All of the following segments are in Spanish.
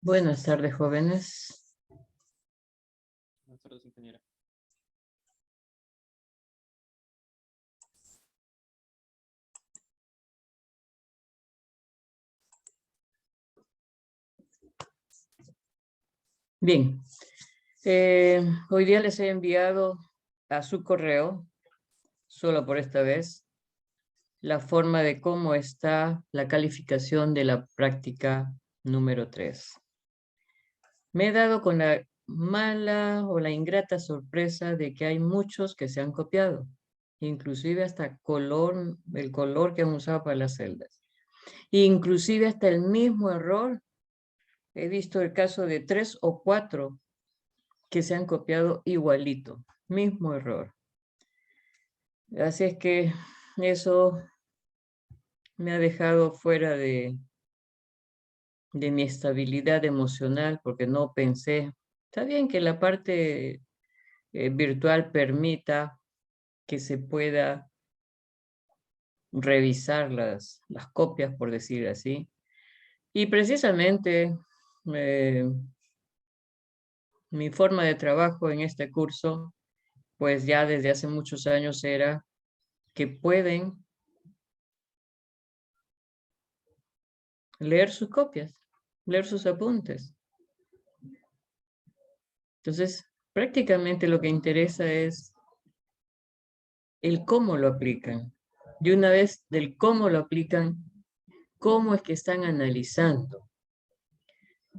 Buenas tardes, jóvenes. Buenas tardes, ingeniera. Bien, hoy día les he enviado a su correo, solo por esta vez, la forma de cómo está la calificación de la práctica número 3. Me he dado con la mala o la ingrata sorpresa de que hay muchos que se han copiado, inclusive hasta el color que han usado para las celdas. Inclusive hasta el mismo error. He visto el caso de 3 o 4 que se han copiado igualito, mismo error. Así es que eso me ha dejado fuera de mi estabilidad emocional porque no pensé. Está bien que la parte virtual permita que se pueda revisar las copias, por decir así. Y precisamente mi forma de trabajo en este curso, pues ya desde hace muchos años era que pueden leer sus copias, leer sus apuntes. Entonces, prácticamente lo que interesa es el cómo lo aplican. Y una vez del cómo lo aplican, cómo es que están analizando.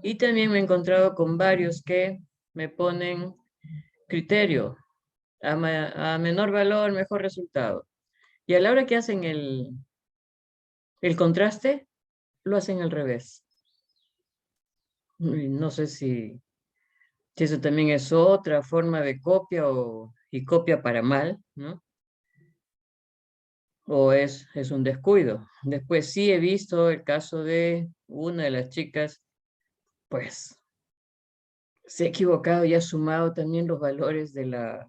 Y también me he encontrado con varios que me ponen criterio, a menor valor, mejor resultado. Y a la hora que hacen el contraste, lo hacen al revés. No sé si eso también es otra forma de copia y copia para mal, ¿no? O es un descuido. Después sí he visto el caso de una de las chicas, pues se ha equivocado y ha sumado también los valores de las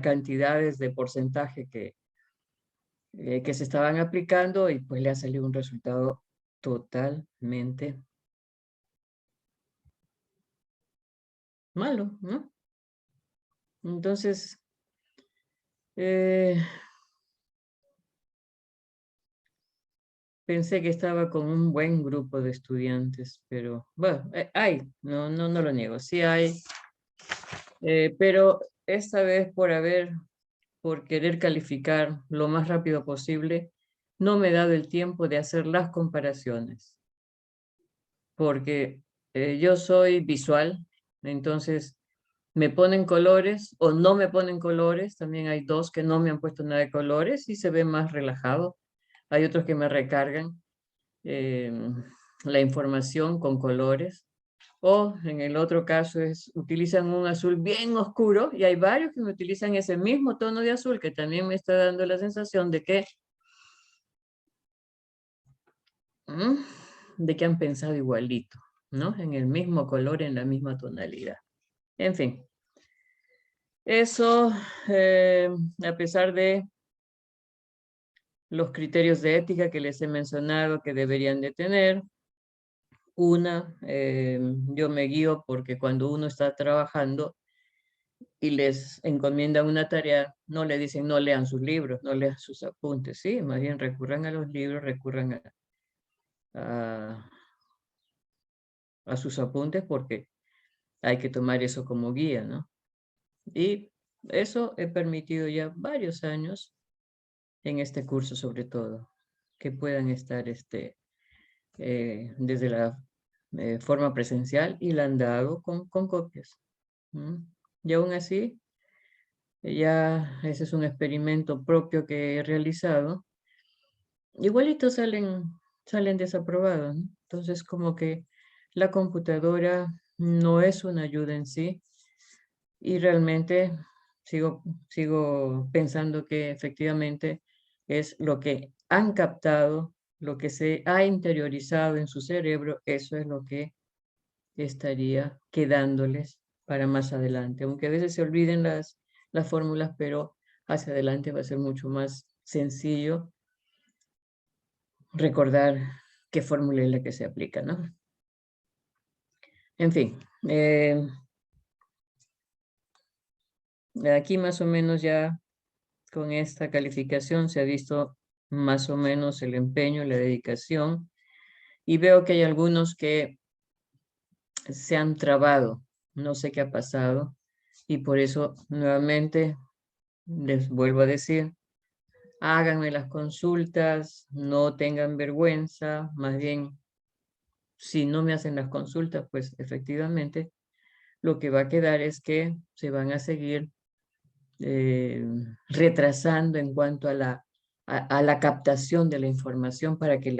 cantidades de porcentaje que se estaban aplicando y pues le ha salido un resultado totalmente malo, ¿no? Entonces, pensé que estaba con un buen grupo de estudiantes, pero bueno, hay, no lo niego, sí hay, pero esta vez por querer calificar lo más rápido posible, no me he dado el tiempo de hacer las comparaciones, porque yo soy visual, entonces me ponen colores o no me ponen colores, también hay dos que no me han puesto nada de colores y se ve más relajado, hay otros que me recargan la información con colores, o en el otro caso utilizan un azul bien oscuro y hay varios que me utilizan ese mismo tono de azul que también me está dando la sensación de que han pensado igualito, ¿no? En el mismo color, en la misma tonalidad. En fin, eso, a pesar de los criterios de ética que les he mencionado que deberían de tener, yo me guío porque cuando uno está trabajando y les encomiendan una tarea, no le dicen no lean sus libros, no lean sus apuntes, sí, más bien recurran a los libros, recurran a sus apuntes porque hay que tomar eso como guía, ¿no? Y eso he permitido ya varios años en este curso sobre todo, que puedan estar desde la forma presencial y la han dado con copias. Y aún así, ya ese es un experimento propio que he realizado. Igualito salen desaprobados, ¿no? Entonces, como que la computadora no es una ayuda en sí y realmente sigo pensando que efectivamente es lo que han captado, lo que se ha interiorizado en su cerebro, eso es lo que estaría quedándoles para más adelante. Aunque a veces se olviden las fórmulas, pero hacia adelante va a ser mucho más sencillo recordar qué fórmula es la que se aplica, ¿no? En fin, aquí más o menos ya con esta calificación se ha visto más o menos el empeño, la dedicación, y veo que hay algunos que se han trabado, no sé qué ha pasado, y por eso nuevamente les vuelvo a decir, háganme las consultas, no tengan vergüenza, más bien, si no me hacen las consultas, pues efectivamente lo que va a quedar es que se van a seguir retrasando en cuanto a a la captación de la información para que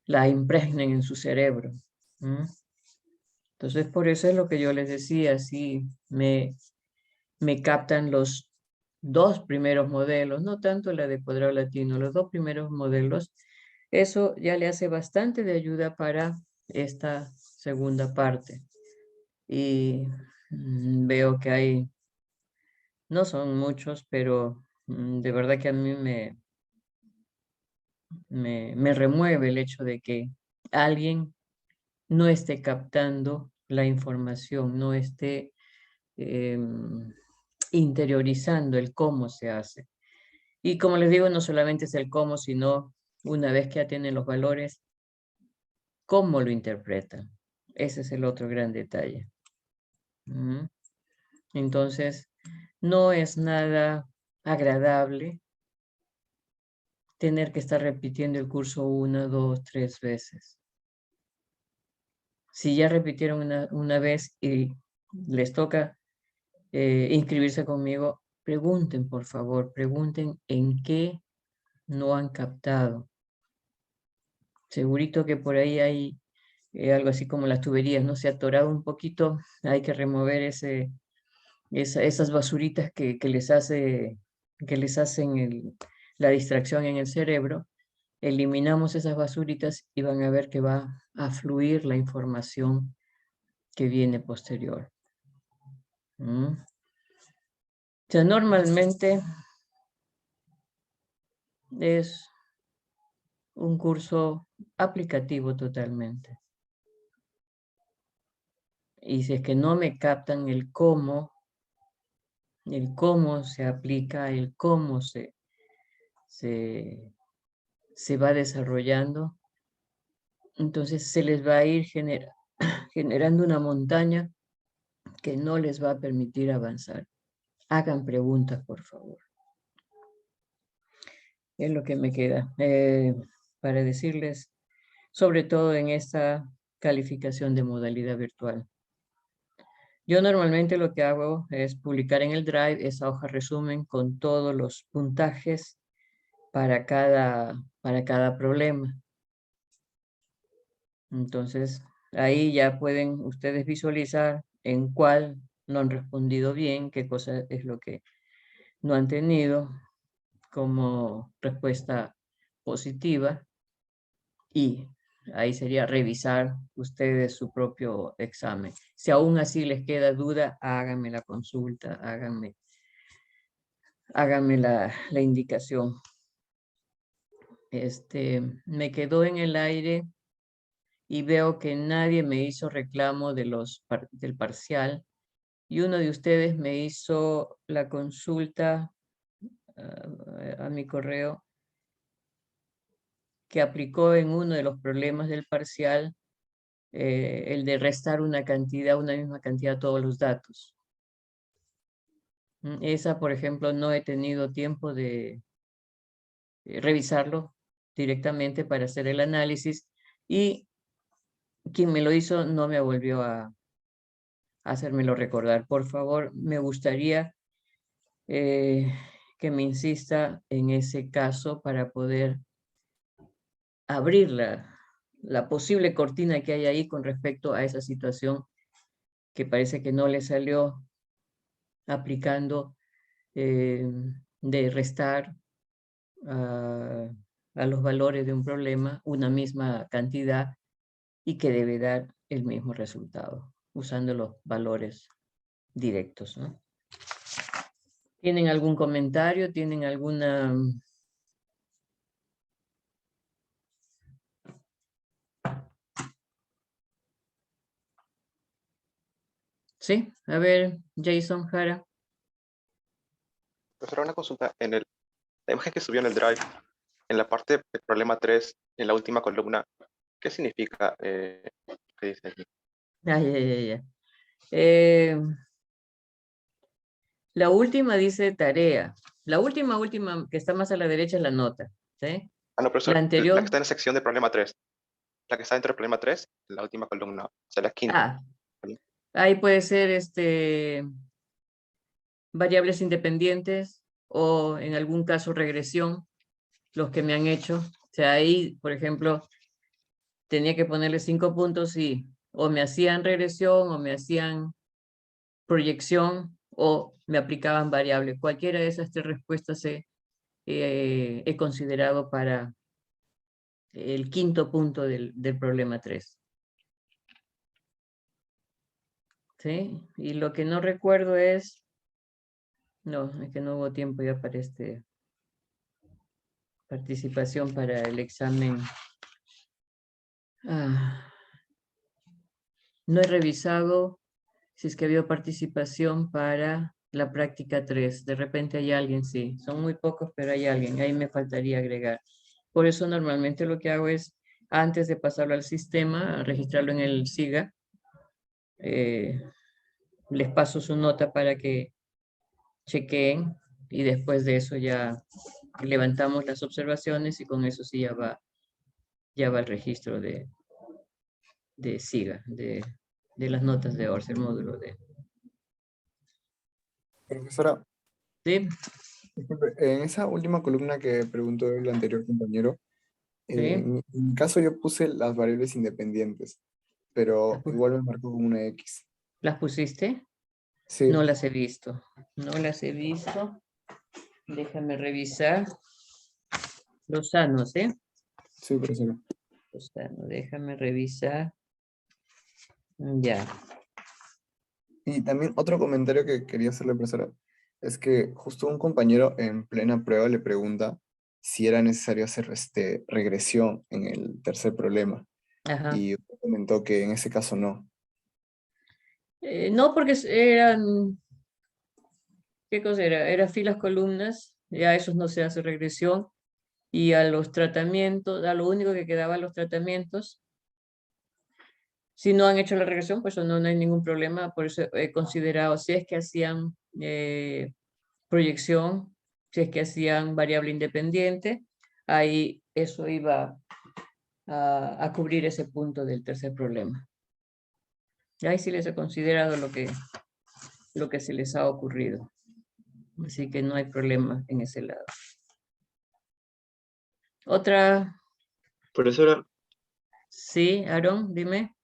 la impregnen en su cerebro. ¿Mm? Entonces, por eso es lo que yo les decía, si me captan los dos primeros modelos, no tanto la de Cuadrado Latino, los dos primeros modelos, eso ya le hace bastante de ayuda para esta segunda parte. Y veo que hay, no son muchos, pero de verdad que a mí me remueve el hecho de que alguien no esté captando la información, no esté interiorizando el cómo se hace. Y como les digo, no solamente es el cómo, sino una vez que ya tienen los valores, cómo lo interpretan. Ese es el otro gran detalle. Entonces, no es nada agradable tener que estar repitiendo el curso 1, 2, 3 veces. Si ya repitieron una vez y les toca inscribirse conmigo, pregunten, por favor, pregunten en qué no han captado. Segurito que por ahí hay algo así como las tuberías, ¿no? Se ha atorado un poquito, hay que remover esas basuritas que les hacen la distracción en el cerebro. Eliminamos esas basuritas y van a ver que va a fluir la información que viene posterior. O sea, normalmente es un curso aplicativo totalmente. Y si es que no me captan el cómo se aplica, el cómo se va desarrollando, entonces se les va a ir generando una montaña que no les va a permitir avanzar. Hagan preguntas, por favor. Es lo que me queda para decirles, sobre todo en esta calificación de modalidad virtual. Yo normalmente lo que hago es publicar en el Drive esa hoja resumen con todos los puntajes para cada problema. Entonces, ahí ya pueden ustedes visualizar en cuál no han respondido bien, qué cosa es lo que no han tenido como respuesta positiva, y ahí sería revisar ustedes su propio examen. Si aún así les queda duda, háganme la consulta, háganme la indicación. Me quedó en el aire y veo que nadie me hizo reclamo del parcial, y uno de ustedes me hizo la consulta a mi correo que aplicó en uno de los problemas del parcial el de restar una misma cantidad a todos los datos. Esa, por ejemplo, no he tenido tiempo de revisarlo directamente para hacer el análisis, y quien me lo hizo no me volvió a hacérmelo recordar. Por favor, me gustaría que me insista en ese caso para poder abrir la posible cortina que hay ahí con respecto a esa situación que parece que no le salió aplicando de restar a los valores de un problema una misma cantidad y que debe dar el mismo resultado usando los valores directos, ¿no? ¿Tienen algún comentario? ¿Tienen alguna... Sí, a ver, Jason Jara. Profesora, una consulta. La imagen que subió en el Drive, en la parte del problema 3, en la última columna, ¿qué significa? ¿Qué dice aquí? Ya, ya, ya, ya. Eh, la última dice tarea. La última que está más a la derecha es la nota. ¿Sí? Ah, no, La profesor, la que anterior. está en la sección de problema 3. La que está dentro del problema 3, la última columna, o sea, la quinta. Ah, ahí puede ser variables independientes o en algún caso regresión, los que me han hecho. O sea, ahí, por ejemplo, tenía que ponerle 5 puntos y o me hacían regresión o me hacían proyección o me aplicaban variable. Cualquiera de esas 3 respuestas he considerado para el quinto punto del problema 3. ¿Sí? Y lo que no recuerdo es... No, es que no hubo tiempo ya para participación para el examen. No he revisado si es que había participación para la práctica 3. De repente hay alguien, sí. Son muy pocos, pero hay alguien. Ahí me faltaría agregar. Por eso normalmente lo que hago es, antes de pasarlo al sistema, registrarlo en el SIGA, les paso su nota para que chequeen y después de eso ya levantamos las observaciones y con eso sí ya va el registro de SIGA, de las notas de ORS, el módulo de... Profesora, ¿Sí? disculpe, en esa última columna que preguntó el anterior compañero, ¿Sí? en mi caso yo puse las variables independientes, pero igual me marcó como una X. ¿Las pusiste? No Sí, las he visto. No las he visto. Déjame revisar. Lozano, ¿sí? sí, profesora. Lozano, déjame revisar. Ya. Y también otro comentario que quería hacerle, profesora, es que justo un compañero en plena prueba le pregunta si era necesario hacer regresión en el tercer problema. Ajá. Y usted comentó que en ese caso no. No, porque eran... ¿Qué cosa era? Era filas, columnas. Ya a esos no se hace regresión. Y a los tratamientos, a lo único que quedaba los tratamientos. Si no han hecho la regresión, pues no hay ningún problema. Por eso he considerado, si es que hacían proyección, si es que hacían variable independiente, ahí eso iba a cubrir ese punto del tercer problema. Y ahí sí les he considerado lo que se les ha ocurrido. Así que no hay problema en ese lado. Otra, Profesora, sí, Aaron, dime.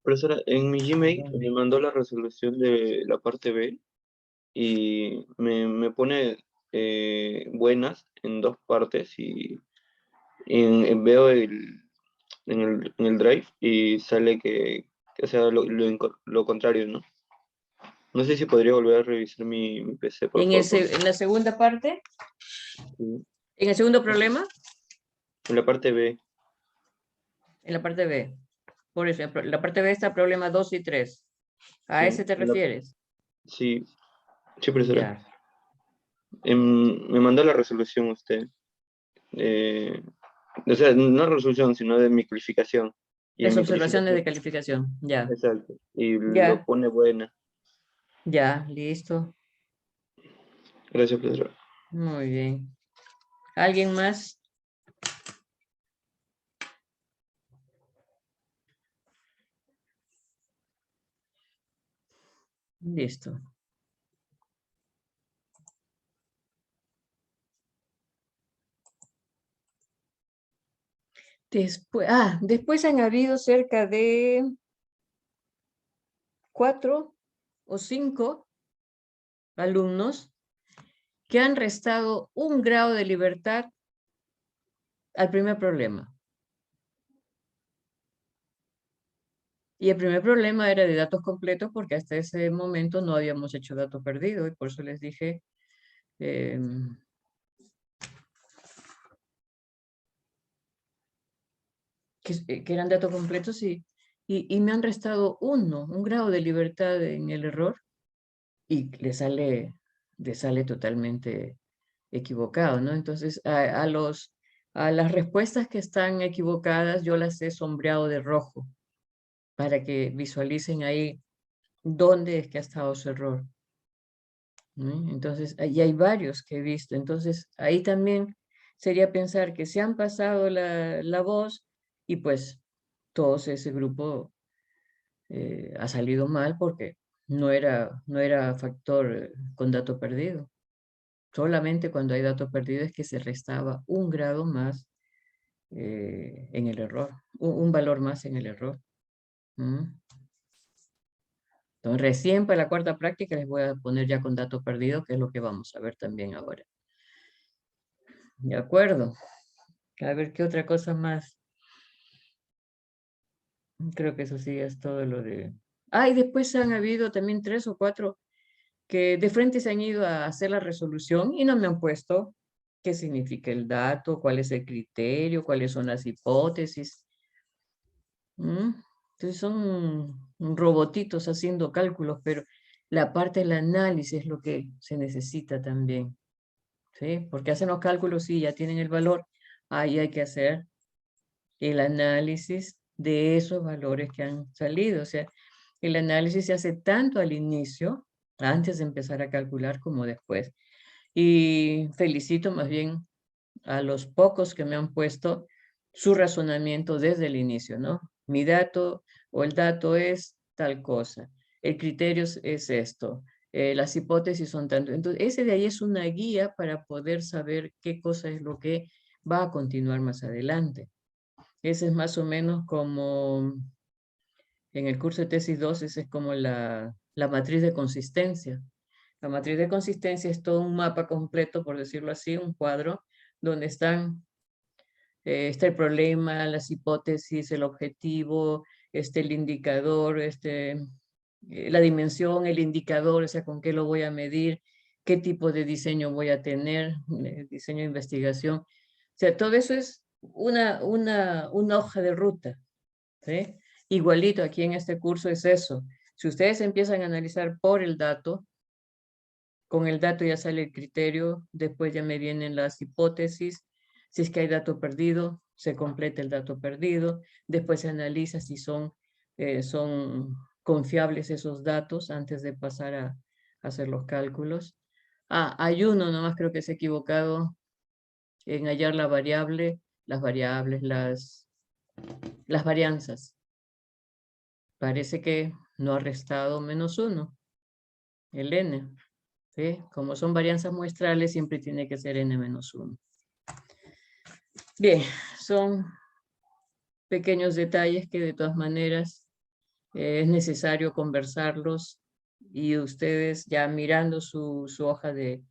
profesora, en mi Gmail me mandó la resolución de la parte B y me pone buenas en dos partes y veo en el Drive y sale que sea lo contrario, ¿no? No sé si podría volver a revisar mi PC, por En, favor. en la segunda parte, Sí. en el segundo problema, En la parte B. en la parte B. Por eso, la parte B está problema 2 y 3. ¿A Sí, ese te refieres? sí, sí, profesora. Ya. Me mandó la resolución usted. O sea, no resolución, sino de mi calificación. Y en Es mi observaciones de calificación, calificación. Ya. exacto. Y lo Ya. pone buena. Ya. Listo. Gracias, profesor. Muy bien. ¿Alguien más? Listo. Después han habido cerca de 4 o 5 alumnos que han restado un grado de libertad al primer problema. Y el primer problema era de datos completos porque hasta ese momento no habíamos hecho dato perdido y por eso les dije que eran datos completos y y me han restado un grado de libertad en el error, y le sale totalmente equivocado, ¿no? Entonces, a las respuestas que están equivocadas, yo las he sombreado de rojo, para que visualicen ahí dónde es que ha estado su error. ¿No? Entonces, ahí hay varios que he visto. Entonces, ahí también sería pensar que se han pasado la voz y pues todo ese grupo ha salido mal porque no era factor con dato perdido. Solamente cuando hay dato perdido es que se restaba un grado más en el error, un valor más en el error. ¿Mm? Entonces, recién para la cuarta práctica les voy a poner ya con dato perdido, que es lo que vamos a ver también ahora. ¿De acuerdo? A ver, ¿qué otra cosa más? Creo que eso sí es todo lo de... Ah, y después han habido también 3 o 4 que de frente se han ido a hacer la resolución y no me han puesto qué significa el dato, cuál es el criterio, cuáles son las hipótesis. ¿Mm? Entonces son robotitos haciendo cálculos, pero la parte del análisis es lo que se necesita también. ¿Sí? Porque hacen los cálculos, sí, ya tienen el valor, ahí hay que hacer el análisis de esos valores que han salido. O sea, el análisis se hace tanto al inicio, antes de empezar a calcular, como después. Y felicito más bien a los pocos que me han puesto su razonamiento desde el inicio, ¿no? Mi dato o el dato es tal cosa, el criterio es esto, las hipótesis son tanto. Entonces, ese de ahí es una guía para poder saber qué cosa es lo que va a continuar más adelante. Ese es más o menos como, en el curso de tesis 2, ese es como la matriz de consistencia. La matriz de consistencia es todo un mapa completo, por decirlo así, un cuadro, donde está el problema, las hipótesis, el objetivo, el indicador, la dimensión, el indicador, o sea, con qué lo voy a medir, qué tipo de diseño voy a tener, diseño de investigación. O sea, todo eso es una hoja de ruta, ¿sí? Igualito aquí en este curso es eso. Si ustedes empiezan a analizar por el dato, con el dato ya sale el criterio, después ya me vienen las hipótesis, si es que hay dato perdido, se completa el dato perdido, después se analiza si son confiables esos datos antes de pasar a hacer los cálculos. Ah, hay uno nomás creo que se ha equivocado en hallar la variable, las variables, las varianzas. Parece que no ha restado -1, el n. ¿Sí? Como son varianzas muestrales, siempre tiene que ser n-1. Bien, son pequeños detalles que de todas maneras es necesario conversarlos y ustedes ya mirando su hoja de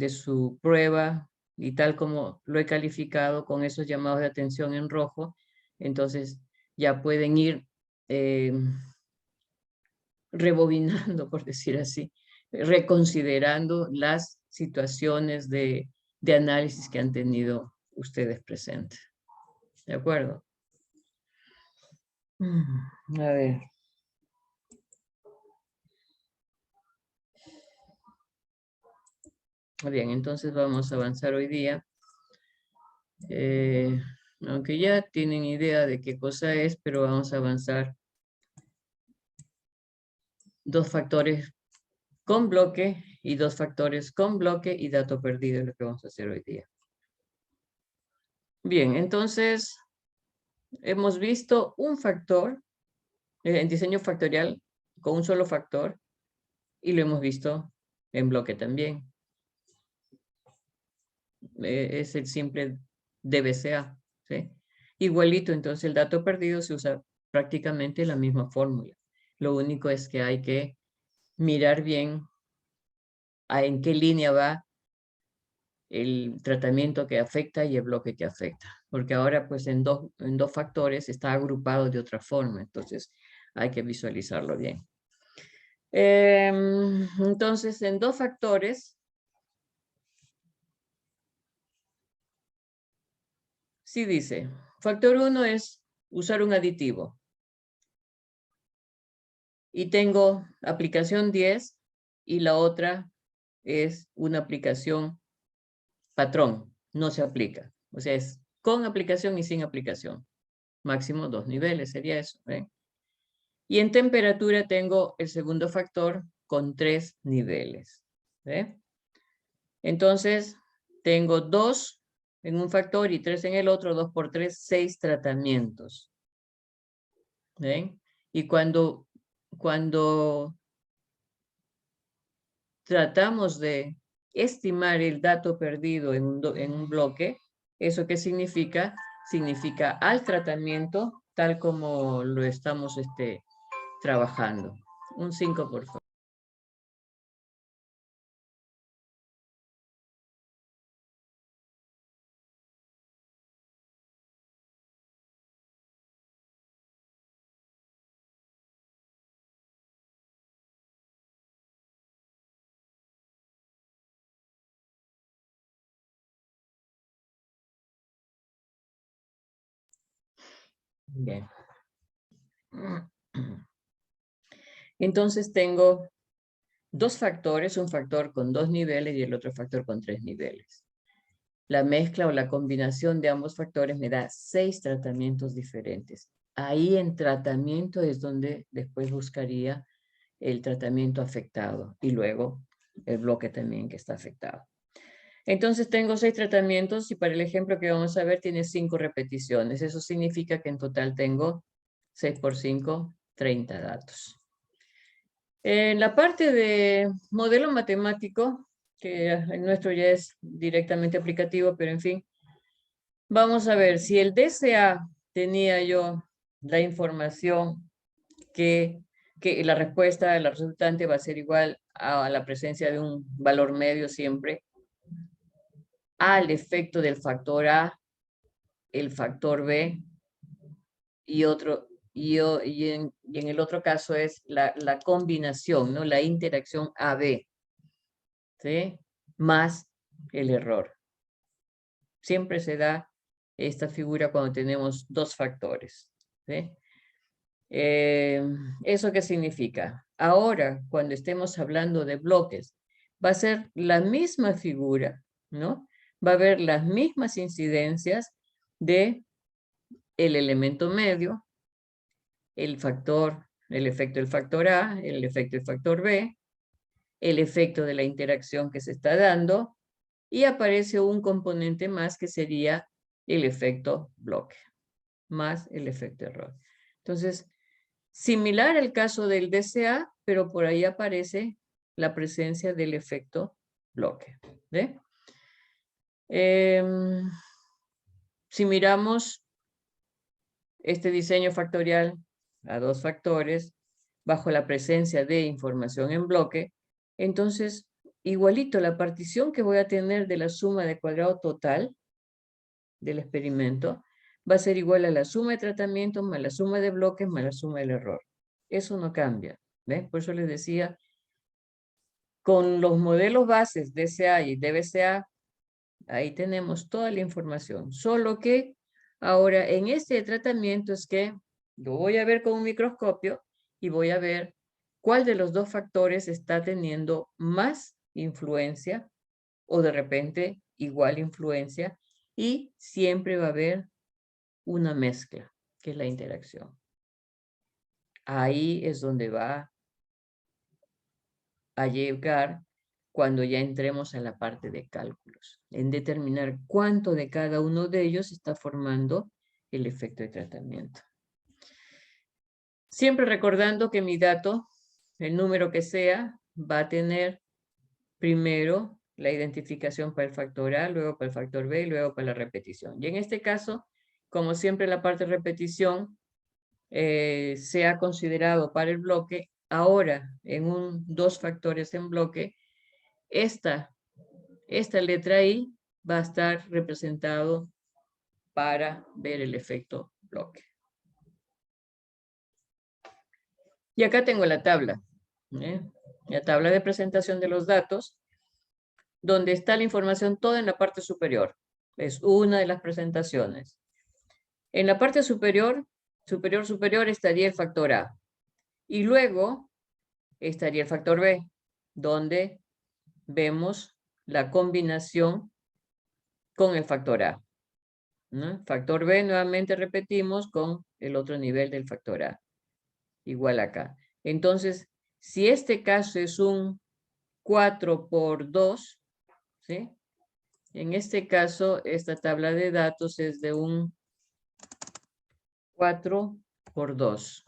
su prueba y tal como lo he calificado con esos llamados de atención en rojo, entonces ya pueden ir rebobinando, por decir así, reconsiderando las situaciones de análisis que han tenido ustedes presentes. ¿De acuerdo? A ver. Bien, entonces vamos a avanzar hoy día. Aunque ya tienen idea de qué cosa es, pero vamos a avanzar 2 factores con bloque y 2 factores con bloque y dato perdido es lo que vamos a hacer hoy día. Bien, entonces hemos visto un factor en diseño factorial con un solo factor y lo hemos visto en bloque también. Es el simple DBCA, ¿sí? Igualito, entonces el dato perdido se usa prácticamente la misma fórmula. Lo único es que hay que mirar bien en qué línea va el tratamiento que afecta y el bloque que afecta. Porque ahora pues en dos factores está agrupado de otra forma, entonces hay que visualizarlo bien. Entonces en 2 factores, sí dice, factor 1 es usar un aditivo. Y tengo aplicación 10 y la otra es una aplicación patrón, no se aplica. O sea, es con aplicación y sin aplicación. Máximo 2 niveles sería eso. ¿Ven? Y en temperatura tengo el segundo factor con 3 niveles. ¿Ve? Entonces, tengo 2 en un factor y 3 en el otro, 2 por 3, 6 tratamientos. ¿Ven? Y cuando tratamos de estimar el dato perdido en un bloque, ¿eso qué significa? Significa al tratamiento tal como lo estamos trabajando. Un 5, por favor. Bien. Entonces tengo 2 factores, un factor con 2 niveles y el otro factor con 3 niveles. La mezcla o la combinación de ambos factores me da 6 tratamientos diferentes. Ahí en tratamiento es donde después buscaría el tratamiento afectado y luego el bloque también que está afectado. Entonces tengo 6 tratamientos y para el ejemplo que vamos a ver tiene 5 repeticiones. Eso significa que en total tengo 6 por 5, 30 datos. En la parte de modelo matemático, que el nuestro ya es directamente aplicativo, pero en fin, vamos a ver si el DCA tenía yo la información que la respuesta, la resultante va a ser igual a la presencia de un valor medio siempre, al efecto del factor A, el factor B y en el otro caso es la combinación, ¿no? La interacción AB, ¿sí? Más el error. Siempre se da esta figura cuando tenemos 2 factores, ¿sí? ¿Eso qué significa? Ahora, cuando estemos hablando de bloques, va a ser la misma figura, ¿no? Va a haber las mismas incidencias de el elemento medio, el efecto del factor A, el efecto del factor B, el efecto de la interacción que se está dando, y aparece un componente más que sería el efecto bloque, más el efecto error. Entonces, similar al caso del DCA, pero por ahí aparece la presencia del efecto bloque. ¿Ve? Si miramos este diseño factorial a 2 factores, bajo la presencia de información en bloque, entonces, igualito la partición que voy a tener de la suma de cuadrado total del experimento va a ser igual a la suma de tratamientos más la suma de bloques más la suma del error. Eso no cambia. ¿Ves? Por eso les decía, con los modelos bases DCA y DBCA, ahí tenemos toda la información. Solo que ahora en este tratamiento es que lo voy a ver con un microscopio y voy a ver cuál de los 2 factores está teniendo más influencia o de repente igual influencia, y siempre va a haber una mezcla, que es la interacción. Ahí es donde va a llegar cuando ya entremos a la parte de cálculos, en determinar cuánto de cada uno de ellos está formando el efecto de tratamiento. Siempre recordando que mi dato, el número que sea, va a tener primero la identificación para el factor A, luego para el factor B y luego para la repetición. Y en este caso, como siempre la parte de repetición se ha considerado para el bloque, ahora en 2 factores en bloque, esta letra I va a estar representado para ver el efecto bloque. Y acá tengo la tabla, la tabla de presentación de los datos, donde está la información toda en la parte superior. Es una de las presentaciones. En la parte superior superior estaría el factor A. Y luego estaría el factor B, donde vemos la combinación con el factor A, ¿no? Factor B, nuevamente repetimos, con el otro nivel del factor A. Igual acá. Entonces, si este caso es un 4 por 2, ¿sí? En este caso, esta tabla de datos es de un 4 por 2.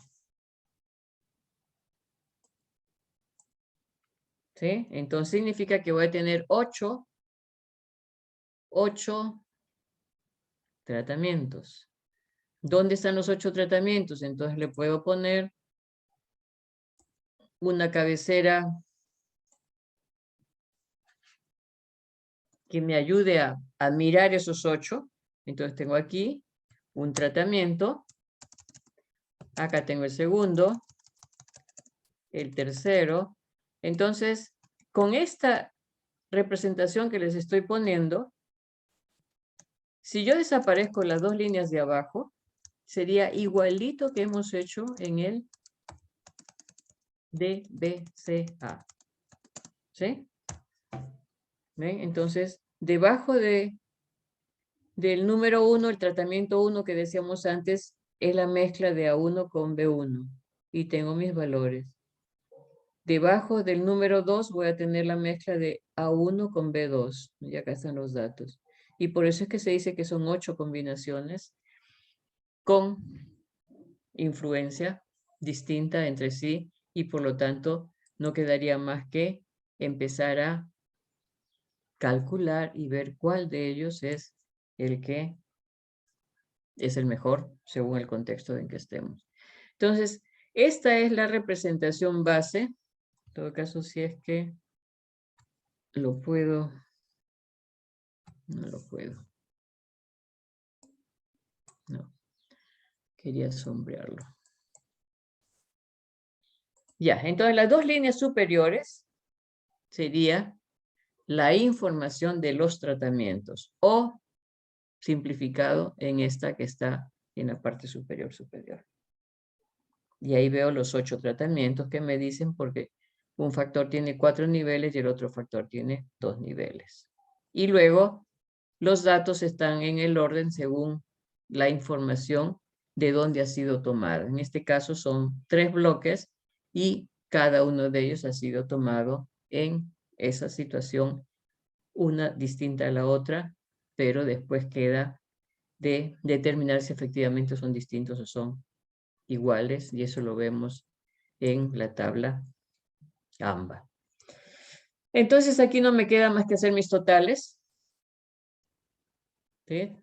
¿Sí? Entonces significa que voy a tener 8 tratamientos. ¿Dónde están los 8 tratamientos? Entonces le puedo poner una cabecera que me ayude a mirar esos 8. Entonces tengo aquí un tratamiento. Acá tengo el segundo, el tercero. Entonces, con esta representación que les estoy poniendo, si yo desaparezco las dos líneas de abajo, sería igualito que hemos hecho en el DBCA. ¿Sí? ¿Ven? Entonces, debajo del número 1, el tratamiento 1 que decíamos antes, es la mezcla de A1 con B1. Y tengo mis valores. Debajo del número 2 voy a tener la mezcla de A1 con B2. Y acá están los datos. Y por eso es que se dice que son 8 combinaciones con influencia distinta entre sí. Y por lo tanto, no quedaría más que empezar a calcular y ver cuál de ellos es el que es el mejor según el contexto en que estemos. Entonces, esta es la representación base. En todo caso, si es que lo puedo, no lo puedo. No, quería sombrearlo. Ya, entonces las dos líneas superiores sería la información de los tratamientos o simplificado en esta que está en la parte superior. Y ahí veo los 8 tratamientos que me dicen porque un factor tiene 4 niveles y el otro factor tiene 2 niveles. Y luego los datos están en el orden según la información de dónde ha sido tomada. En este caso son 3 bloques y cada uno de ellos ha sido tomado en esa situación, una distinta a la otra, pero después queda de determinar si efectivamente son distintos o son iguales, y eso lo vemos en la tabla AMBA. Entonces aquí no me queda más que hacer mis totales. ¿Sí?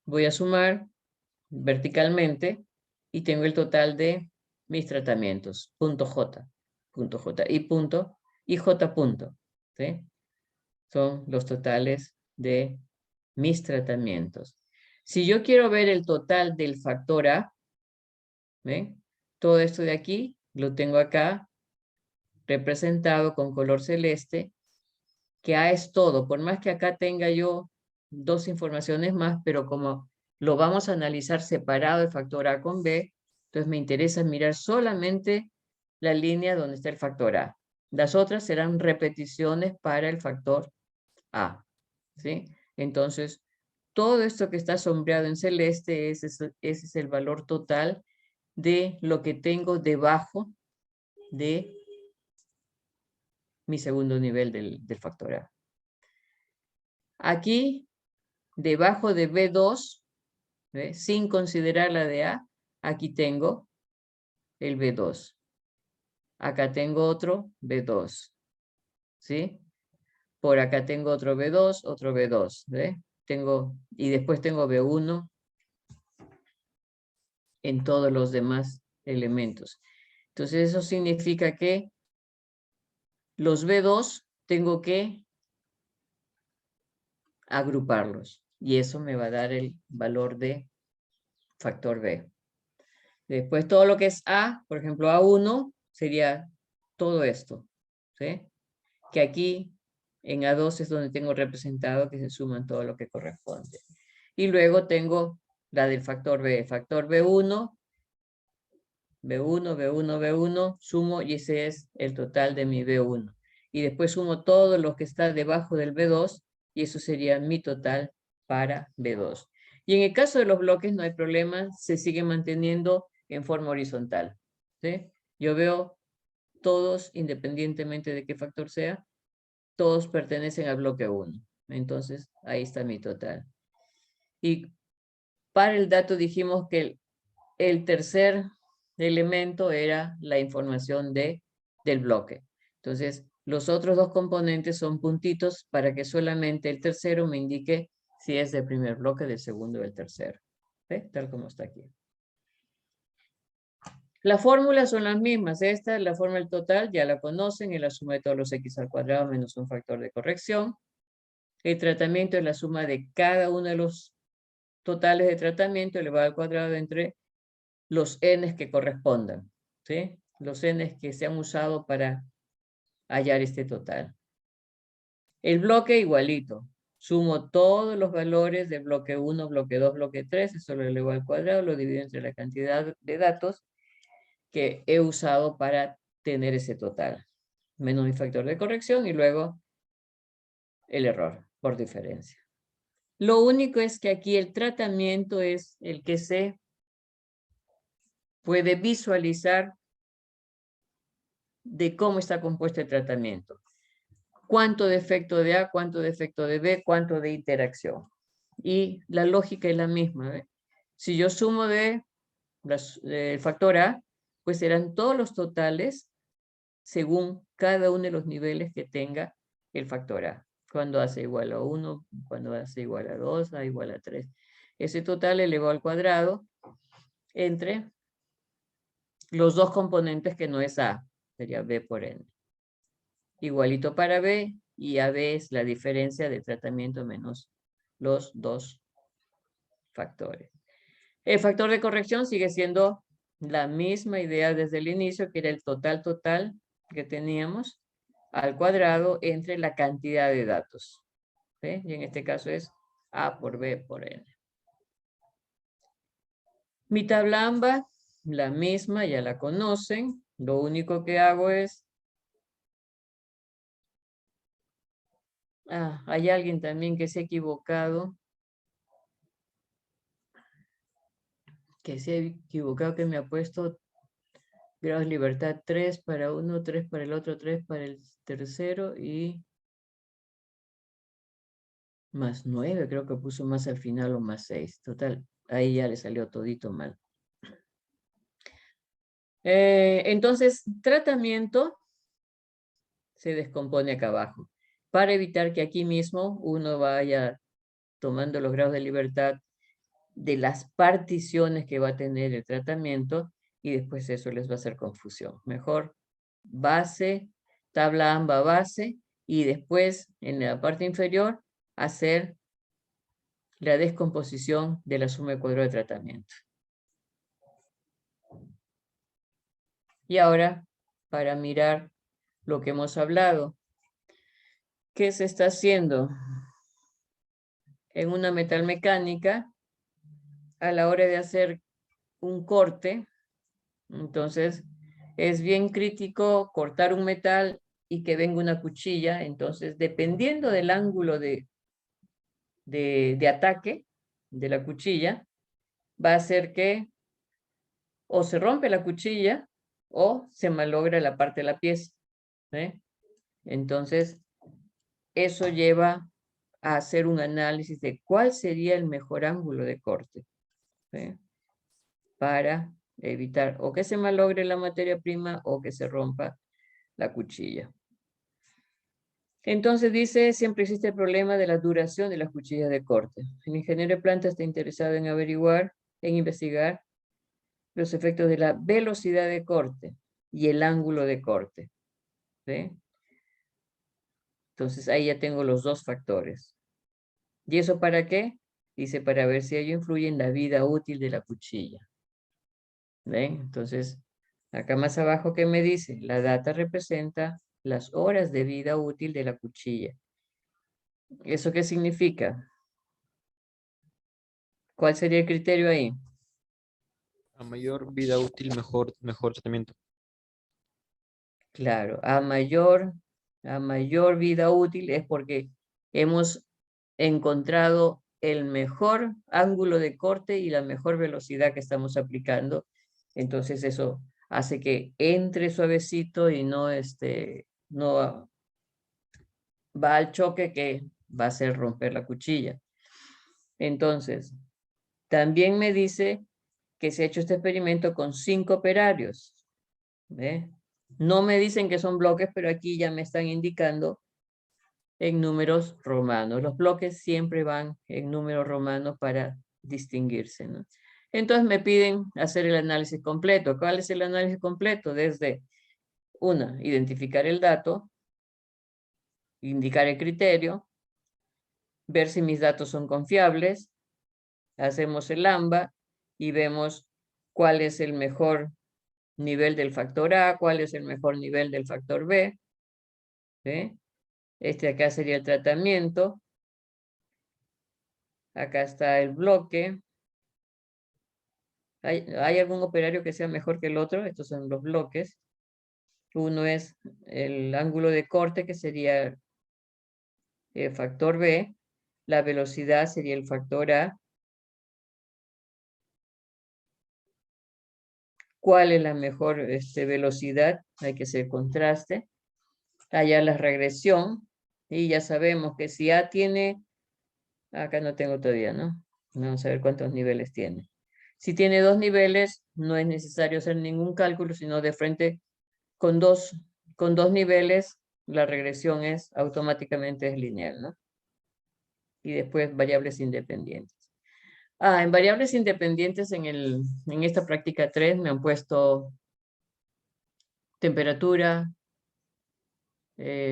Voy a sumar verticalmente y tengo el total de mis tratamientos, punto J y punto, y J punto. ¿Sí? Son los totales de mis tratamientos. Si yo quiero ver el total del factor A, ¿ven? Todo esto de aquí lo tengo acá representado con color celeste, que A es todo, por más que acá tenga yo 2 informaciones más, pero como lo vamos a analizar separado el factor A con B, entonces me interesa mirar solamente la línea donde está el factor A. Las otras serán repeticiones para el factor A, ¿sí? Entonces, todo esto que está sombreado en celeste, ese es el valor total de lo que tengo debajo de mi segundo nivel del factor A. Aquí, debajo de B2, ¿ve? Sin considerar la de A, aquí tengo el B2. Acá tengo otro B2. ¿Sí? Por acá tengo otro B2, otro B2. ¿Ve? Y después tengo B1 en todos los demás elementos. Entonces eso significa que los B2 tengo que agruparlos. Y eso me va a dar el valor de factor B. Después todo lo que es A, por ejemplo, A1 sería todo esto, ¿sí? Que aquí en A2 es donde tengo representado que se suman todo lo que corresponde. Y luego tengo la del factor B. Factor B1, B1, B1, B1, sumo y ese es el total de mi B1. Y después sumo todo lo que está debajo del B2 y eso sería mi total para B2. Y en el caso de los bloques no hay problema, se sigue manteniendo en forma horizontal. ¿Sí? Yo veo todos, independientemente de qué factor sea, todos pertenecen al bloque 1. Entonces, ahí está mi total. Y para el dato dijimos que el tercer elemento era la información del bloque. Entonces, los otros dos componentes son puntitos para que solamente el tercero me indique si es del primer bloque, del segundo o del tercero. ¿Ve? Tal como está aquí. Las fórmulas son las mismas. Esta es la fórmula total, ya la conocen, es la suma de todos los x al cuadrado menos un factor de corrección. El tratamiento es la suma de cada uno de los totales de tratamiento elevado al cuadrado entre los n's que correspondan, ¿sí? Los n's que se han usado para hallar este total. El bloque igualito. Sumo todos los valores del bloque 1, bloque 2, bloque 3, eso lo elevo al cuadrado, lo divido entre la cantidad de datos que he usado para tener ese total. Menos mi factor de corrección y luego el error por diferencia. Lo único es que aquí el tratamiento es el que se puede visualizar de cómo está compuesto el tratamiento. Cuánto de efecto de A, cuánto de efecto de B, cuánto de interacción. Y la lógica es la misma. ¿Ve? Si yo sumo el factor A, pues serán todos los totales según cada uno de los niveles que tenga el factor A. Cuando A sea igual a 1, cuando A sea igual a 2, A igual a 3. Ese total elevado al cuadrado entre los dos componentes que no es A. Sería B por N. Igualito para B, y AB es la diferencia de tratamiento menos los dos factores. El factor de corrección sigue siendo la misma idea desde el inicio, que era el total que teníamos al cuadrado entre la cantidad de datos. ¿Sí? Y en este caso es A por B por N. Mi tabla AMBA, la misma, ya la conocen. Lo único que hago es... hay alguien también que se ha equivocado. Que me ha puesto grados de libertad 3 para uno, 3 para el otro, 3 para el tercero y más 9, creo que puso más al final o más 6. Total, ahí ya le salió todito mal. Entonces, tratamiento se descompone acá abajo. Para evitar que aquí mismo uno vaya tomando los grados de libertad de las particiones que va a tener el tratamiento y después eso les va a hacer confusión. Mejor base, tabla AMBA base y después en la parte inferior hacer la descomposición de la suma de cuadrado de tratamiento. Y ahora, para mirar lo que hemos hablado, ¿qué se está haciendo? En una metalmecánica, a la hora de hacer un corte, entonces es bien crítico cortar un metal y que venga una cuchilla, entonces dependiendo del ángulo de ataque de la cuchilla, va a hacer que o se rompe la cuchilla o se malogra la parte de la pieza. ¿Sí? Entonces, eso lleva a hacer un análisis de cuál sería el mejor ángulo de corte. ¿Sí? Para evitar o que se malogre la materia prima o que se rompa la cuchilla. Entonces dice, siempre existe el problema de la duración de las cuchillas de corte. El ingeniero de planta está interesado en averiguar, en investigar los efectos de la velocidad de corte y el ángulo de corte. ¿Sí? Entonces ahí ya tengo los dos factores. ¿Y eso para qué? Dice, para ver si ello influye en la vida útil de la cuchilla. ¿Ven? Entonces, acá más abajo, ¿qué me dice? La data representa las horas de vida útil de la cuchilla. ¿Eso qué significa? ¿Cuál sería el criterio ahí? A mayor vida útil, mejor tratamiento. Claro, a mayor vida útil es porque hemos encontrado el mejor ángulo de corte y la mejor velocidad que estamos aplicando. Entonces eso hace que entre suavecito y no, no va al choque que va a hacer romper la cuchilla. Entonces, también me dice que se ha hecho este experimento con 5 operarios. ¿Ve? No me dicen que son bloques, pero aquí ya me están indicando en números romanos. Los bloques siempre van en números romanos para distinguirse, ¿no? Entonces me piden hacer el análisis completo. ¿Cuál es el análisis completo? Desde identificar el dato, indicar el criterio, ver si mis datos son confiables, hacemos el AMBA y vemos cuál es el mejor nivel del factor A, cuál es el mejor nivel del factor B. ¿Sí? Este acá sería el tratamiento. Acá está el bloque. ¿Hay algún operario que sea mejor que el otro? Estos son los bloques. Uno es el ángulo de corte, que sería el factor B. La velocidad sería el factor A. ¿Cuál es la mejor velocidad? Hay que hacer contraste. Allá la regresión. Y ya sabemos que si A tiene... Acá no tengo todavía, ¿no? Vamos a ver cuántos niveles tiene. Si tiene 2 niveles, no es necesario hacer ningún cálculo, sino de frente con dos niveles, la regresión automáticamente es lineal, ¿no? Y después variables independientes. En variables independientes en esta práctica 3 me han puesto temperatura,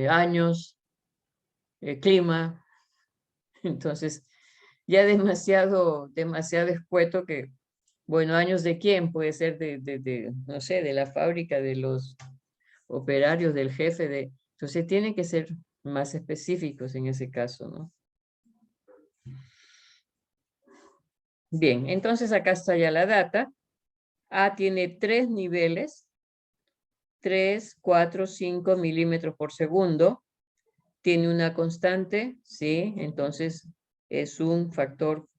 años, clima. Entonces, ya demasiado escueto que, bueno, años de quién, puede ser no sé, de la fábrica, de los operarios, del jefe, entonces tienen que ser más específicos en ese caso, ¿no? Bien, entonces acá está ya la data. A tiene 3 niveles, 3, 4, 5 milímetros por segundo. Tiene una constante, ¿sí? Entonces es un factor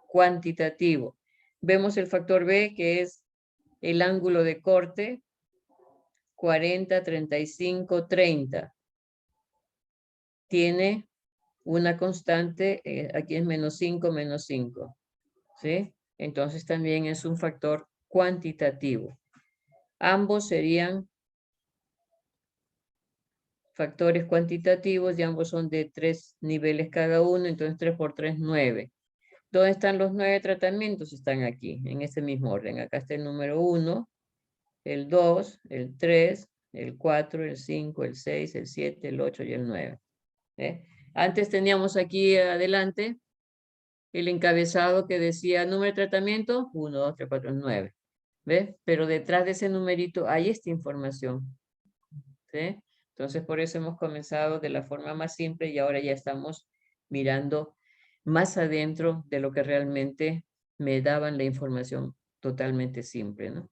cuantitativo. Vemos el factor B, que es el ángulo de corte, 40, 35, 30. Tiene una constante, aquí es menos 5, menos 5. ¿Sí? Entonces también es un factor cuantitativo. Ambos serían factores cuantitativos y ambos son de 3 niveles cada uno, entonces 3 por 3, 9. ¿Dónde están los 9 tratamientos? Están aquí, en este mismo orden. Acá está el número 1, el 2, el 3, el 4, el 5, el 6, el 7, el 8 y el 9. Antes teníamos aquí adelante el encabezado que decía número de tratamiento, 1, 2, 3, 4, 9. ¿Ves? Pero detrás de ese numerito hay esta información. ¿Sí? Entonces por eso hemos comenzado de la forma más simple y ahora ya estamos mirando más adentro de lo que realmente me daban la información totalmente simple, ¿no?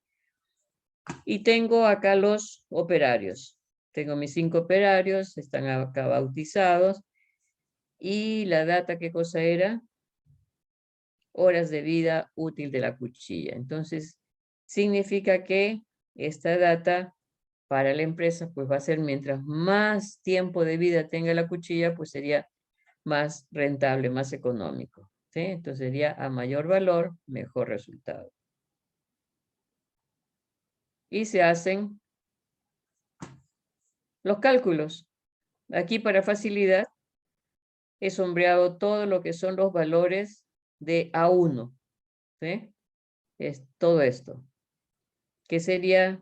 Y tengo acá los operarios. Tengo mis 5 operarios, están acá bautizados. Y la data, ¿qué cosa era? Horas de vida útil de la cuchilla. Entonces, significa que esta data para la empresa pues va a ser mientras más tiempo de vida tenga la cuchilla, pues sería más rentable, más económico. ¿Sí? Entonces sería a mayor valor, mejor resultado. Y se hacen los cálculos. Aquí para facilidad he sombreado todo lo que son los valores de A1. ¿Sí? Es todo esto. Que sería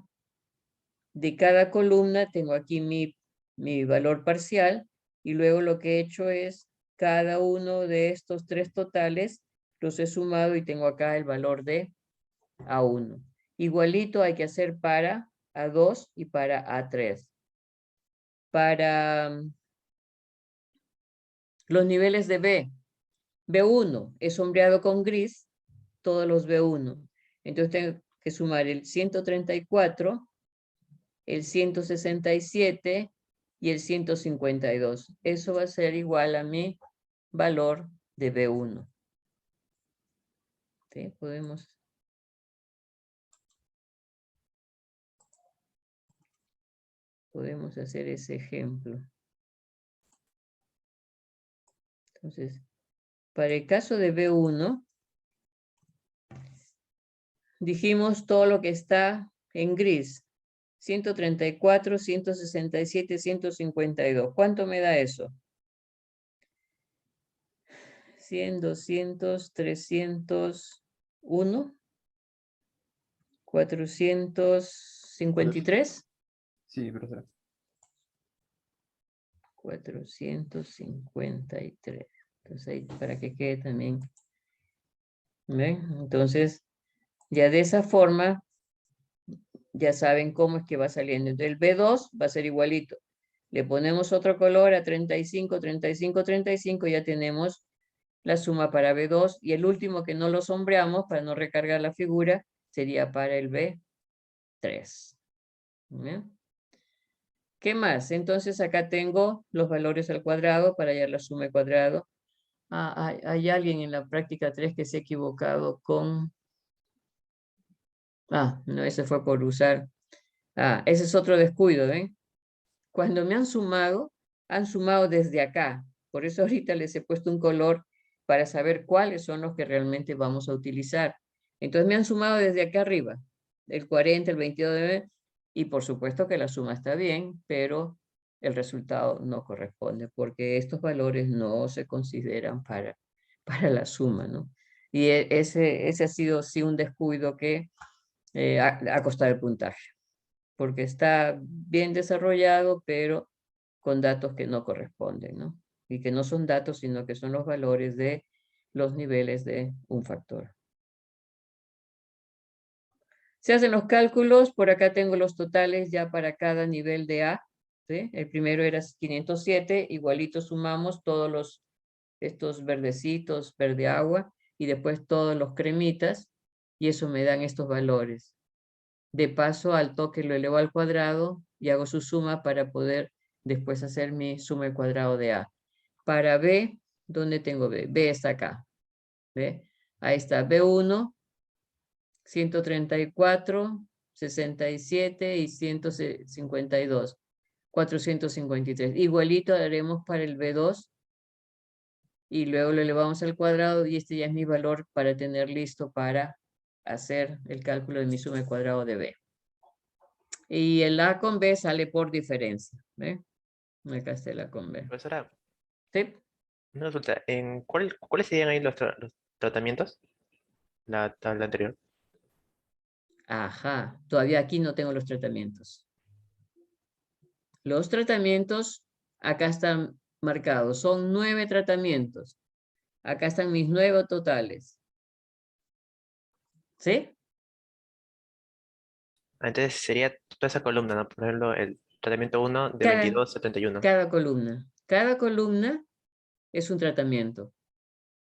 de cada columna, tengo aquí mi valor parcial y luego lo que he hecho es cada uno de estos 3 totales los he sumado y tengo acá el valor de A1. Igualito hay que hacer para A2 y para A3. Para los niveles de B, B1 he sombreado con gris todos los B1. Entonces tengo que sumar el 134, el 167 y el 152. Eso va a ser igual a mi valor de B1. ¿Sí? Podemos hacer ese ejemplo. Entonces, para el caso de B1, dijimos todo lo que está en gris. 134, 167, 152. ¿Cuánto me da eso? 100, 200, 301, 453. Sí, profesora. 453. Entonces ahí para que quede también. ¿Ven? Entonces, ya de esa forma, ya saben cómo es que va saliendo. Entonces el B2 va a ser igualito. Le ponemos otro color a 35, 35, 35, ya tenemos la suma para B2. Y el último que no lo sombreamos para no recargar la figura sería para el B3. ¿Bien? ¿Qué más? Entonces acá tengo los valores al cuadrado para hallar la suma al cuadrado. Hay alguien en la práctica 3 que se ha equivocado con... no, ese fue por usar... ese es otro descuido, ¿ven? Cuando me han sumado desde acá. Por eso ahorita les he puesto un color para saber cuáles son los que realmente vamos a utilizar. Entonces me han sumado desde acá arriba. El 40, el 22, y por supuesto que la suma está bien, pero el resultado no corresponde porque estos valores no se consideran para la suma, ¿no? Y ese ha sido sí un descuido que ha costado el puntaje, porque está bien desarrollado, pero con datos que no corresponden, ¿no? Y que no son datos, sino que son los valores de los niveles de un factor. Se hacen los cálculos, por acá tengo los totales ya para cada nivel de A, ¿sí? El primero era 507, igualito sumamos todos estos verdecitos, verde agua, y después todos los cremitas, y eso me dan estos valores. De paso, al toque lo elevo al cuadrado y hago su suma para poder después hacer mi suma al cuadrado de A. Para B, ¿dónde tengo B? B está acá. ¿Ve? Ahí está B1, 134, 67 y 152. 453. Igualito haremos para el B2 y luego lo elevamos al cuadrado y este ya es mi valor para tener listo para hacer el cálculo de mi suma al cuadrado de B. Y el A con B sale por diferencia. ¿Ve? Acá está el A con B. Profesora, ¿Sí? una consulta. ¿Cuáles serían ahí los tratamientos? La tabla anterior. Ajá, todavía aquí no tengo los tratamientos. Los tratamientos acá están marcados. Son 9 tratamientos. Acá están mis 9 totales. ¿Sí? Entonces sería toda esa columna, ¿no? Por ejemplo, el tratamiento 1 de 22, 71. Cada columna. Cada columna es un tratamiento.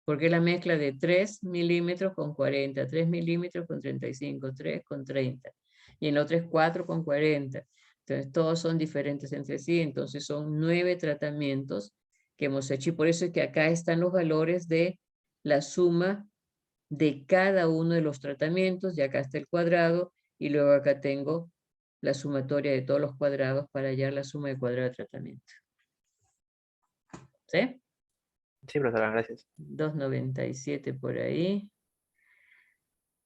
Porque es la mezcla de 3 milímetros con 40, 3 milímetros con 35, 3 con 30. Y en la otra es 4 con 40. Entonces todos son diferentes entre sí. Entonces son 9 tratamientos que hemos hecho. Y por eso es que acá están los valores de la suma de cada uno de los tratamientos. Y acá está el cuadrado. Y luego acá tengo la sumatoria de todos los cuadrados para hallar la suma de cuadrado de tratamiento. ¿Sí? Sí, profesora, gracias. 297 por ahí.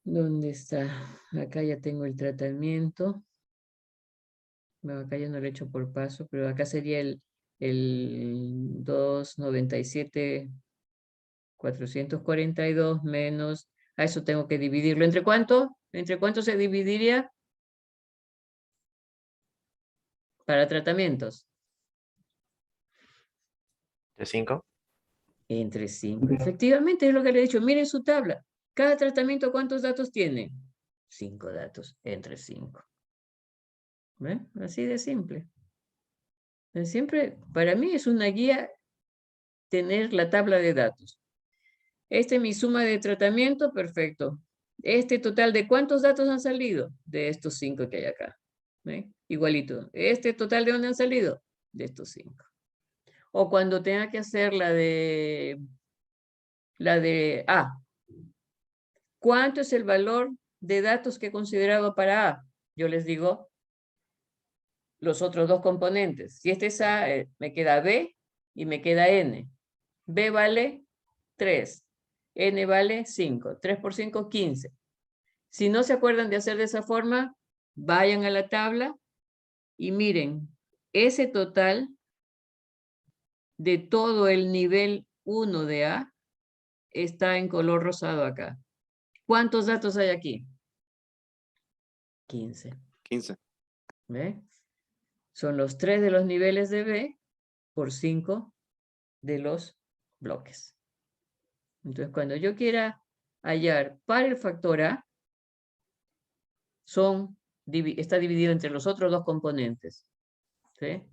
¿Dónde está? Acá ya tengo el tratamiento. Bueno, acá ya no lo he hecho por paso, pero acá sería el 297, 442 menos... A eso tengo que dividirlo. ¿Entre cuánto? ¿Entre cuánto se dividiría? Para tratamientos. ¿De 5? Entre 5. Efectivamente, es lo que le he dicho. Miren su tabla. Cada tratamiento, ¿cuántos datos tiene? 5 datos, entre 5. ¿Ven? Así de simple. Siempre, para mí es una guía tener la tabla de datos. Esta es mi suma de tratamiento, perfecto. Este total de ¿cuántos datos han salido? De estos 5 que hay acá. ¿Ve? Igualito. Este total de ¿dónde han salido? De estos 5. O cuando tenga que hacer la de A. ¿Cuánto es el valor de datos que he considerado para A? Yo les digo los otros dos componentes. Si este es A, me queda B y me queda N. B vale 3. N vale 5. 3 por 5, 15. Si no se acuerdan de hacer de esa forma, vayan a la tabla y miren, ese total de todo el nivel 1 de A está en color rosado acá. ¿Cuántos datos hay aquí? 15. 15. ¿Ve? Son los 3 de los niveles de B por 5 de los bloques. Entonces, cuando yo quiera hallar para el factor A, está dividido entre los otros dos componentes. ¿Sí?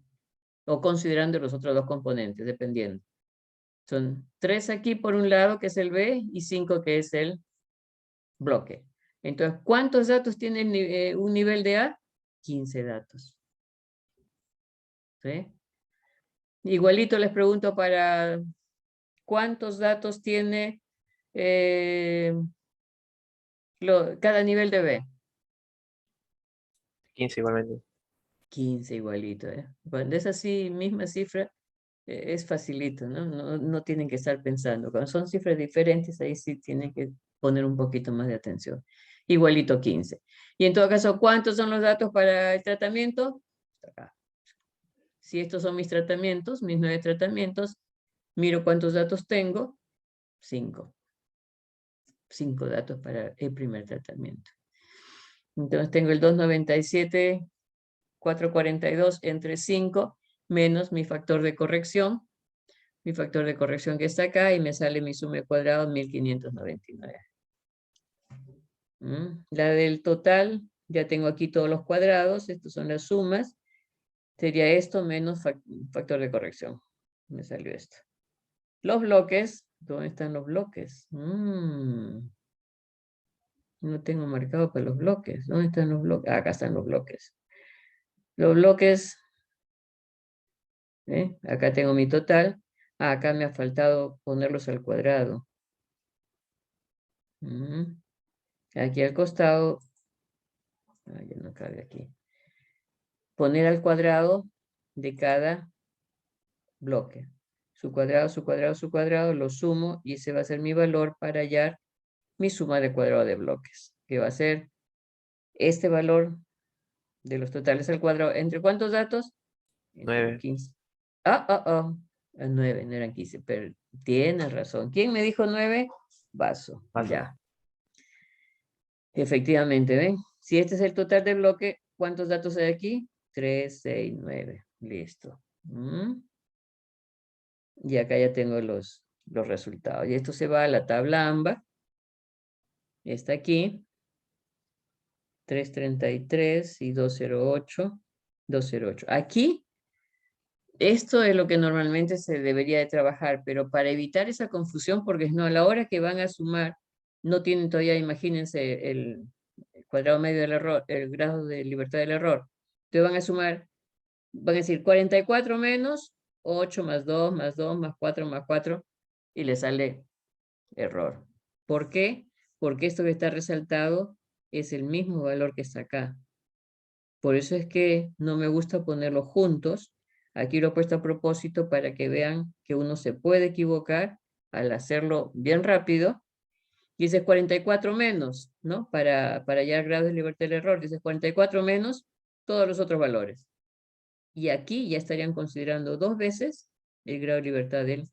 O considerando los otros dos componentes, dependiendo. Son 3 aquí por un lado, que es el B, y 5 que es el bloque. Entonces, ¿cuántos datos tiene un nivel de A? 15 datos. ¿Sí? Igualito les pregunto para cuántos datos tiene cada nivel de B. 15 igualmente. 15 igualito. Cuando es así, misma cifra, es facilito, ¿no? No tienen que estar pensando. Cuando son cifras diferentes, ahí sí tienen que poner un poquito más de atención. Igualito 15. Y en todo caso, ¿cuántos son los datos para el tratamiento? Acá. Si estos son mis tratamientos, mis 9 tratamientos, miro cuántos datos tengo. 5. 5 datos para el primer tratamiento. Entonces tengo el 297, 442 entre 5 menos mi factor de corrección. Mi factor de corrección que está acá y me sale mi suma de cuadrado 1599. La del total, ya tengo aquí todos los cuadrados, estos son las sumas. Sería esto menos factor de corrección. Me salió esto. Los bloques, ¿dónde están los bloques? No tengo marcado para los bloques. ¿Dónde están los bloques? Acá están los bloques. Los bloques, acá tengo mi total. Acá me ha faltado ponerlos al cuadrado. Aquí al costado, ya no cabe aquí. Poner al cuadrado de cada bloque. Su cuadrado, su cuadrado, su cuadrado, lo sumo y ese va a ser mi valor para hallar mi suma de cuadrado de bloques, que va a ser este valor de los totales al cuadrado. ¿Entre cuántos datos? Entre 9. 15. 9, no eran 15, pero tienes razón. ¿Quién me dijo 9? Vaso. Vaso. Ya. Efectivamente, ¿ven? Si este es el total de bloque, ¿cuántos datos hay aquí? 3, 6, 9. Listo. Y acá ya tengo los resultados. Y esto se va a la tabla AMBA. Está aquí. 333 y 208. 208. Aquí, esto es lo que normalmente se debería de trabajar, pero para evitar esa confusión, porque no, a la hora que van a sumar, no tienen todavía, imagínense, el cuadrado medio del error, el grado de libertad del error. Entonces van a sumar, van a decir 44 menos 8 más 2 más 2 más 4 más 4 y le sale error. ¿Por qué? Porque esto que está resaltado es el mismo valor que está acá. Por eso es que no me gusta ponerlos juntos. Aquí lo he puesto a propósito para que vean que uno se puede equivocar al hacerlo bien rápido. Dice 44 menos, ¿no? Para hallar grados de libertad del error. Dice 44 menos todos los otros valores. Y aquí ya estarían considerando 2 veces el grado de libertad del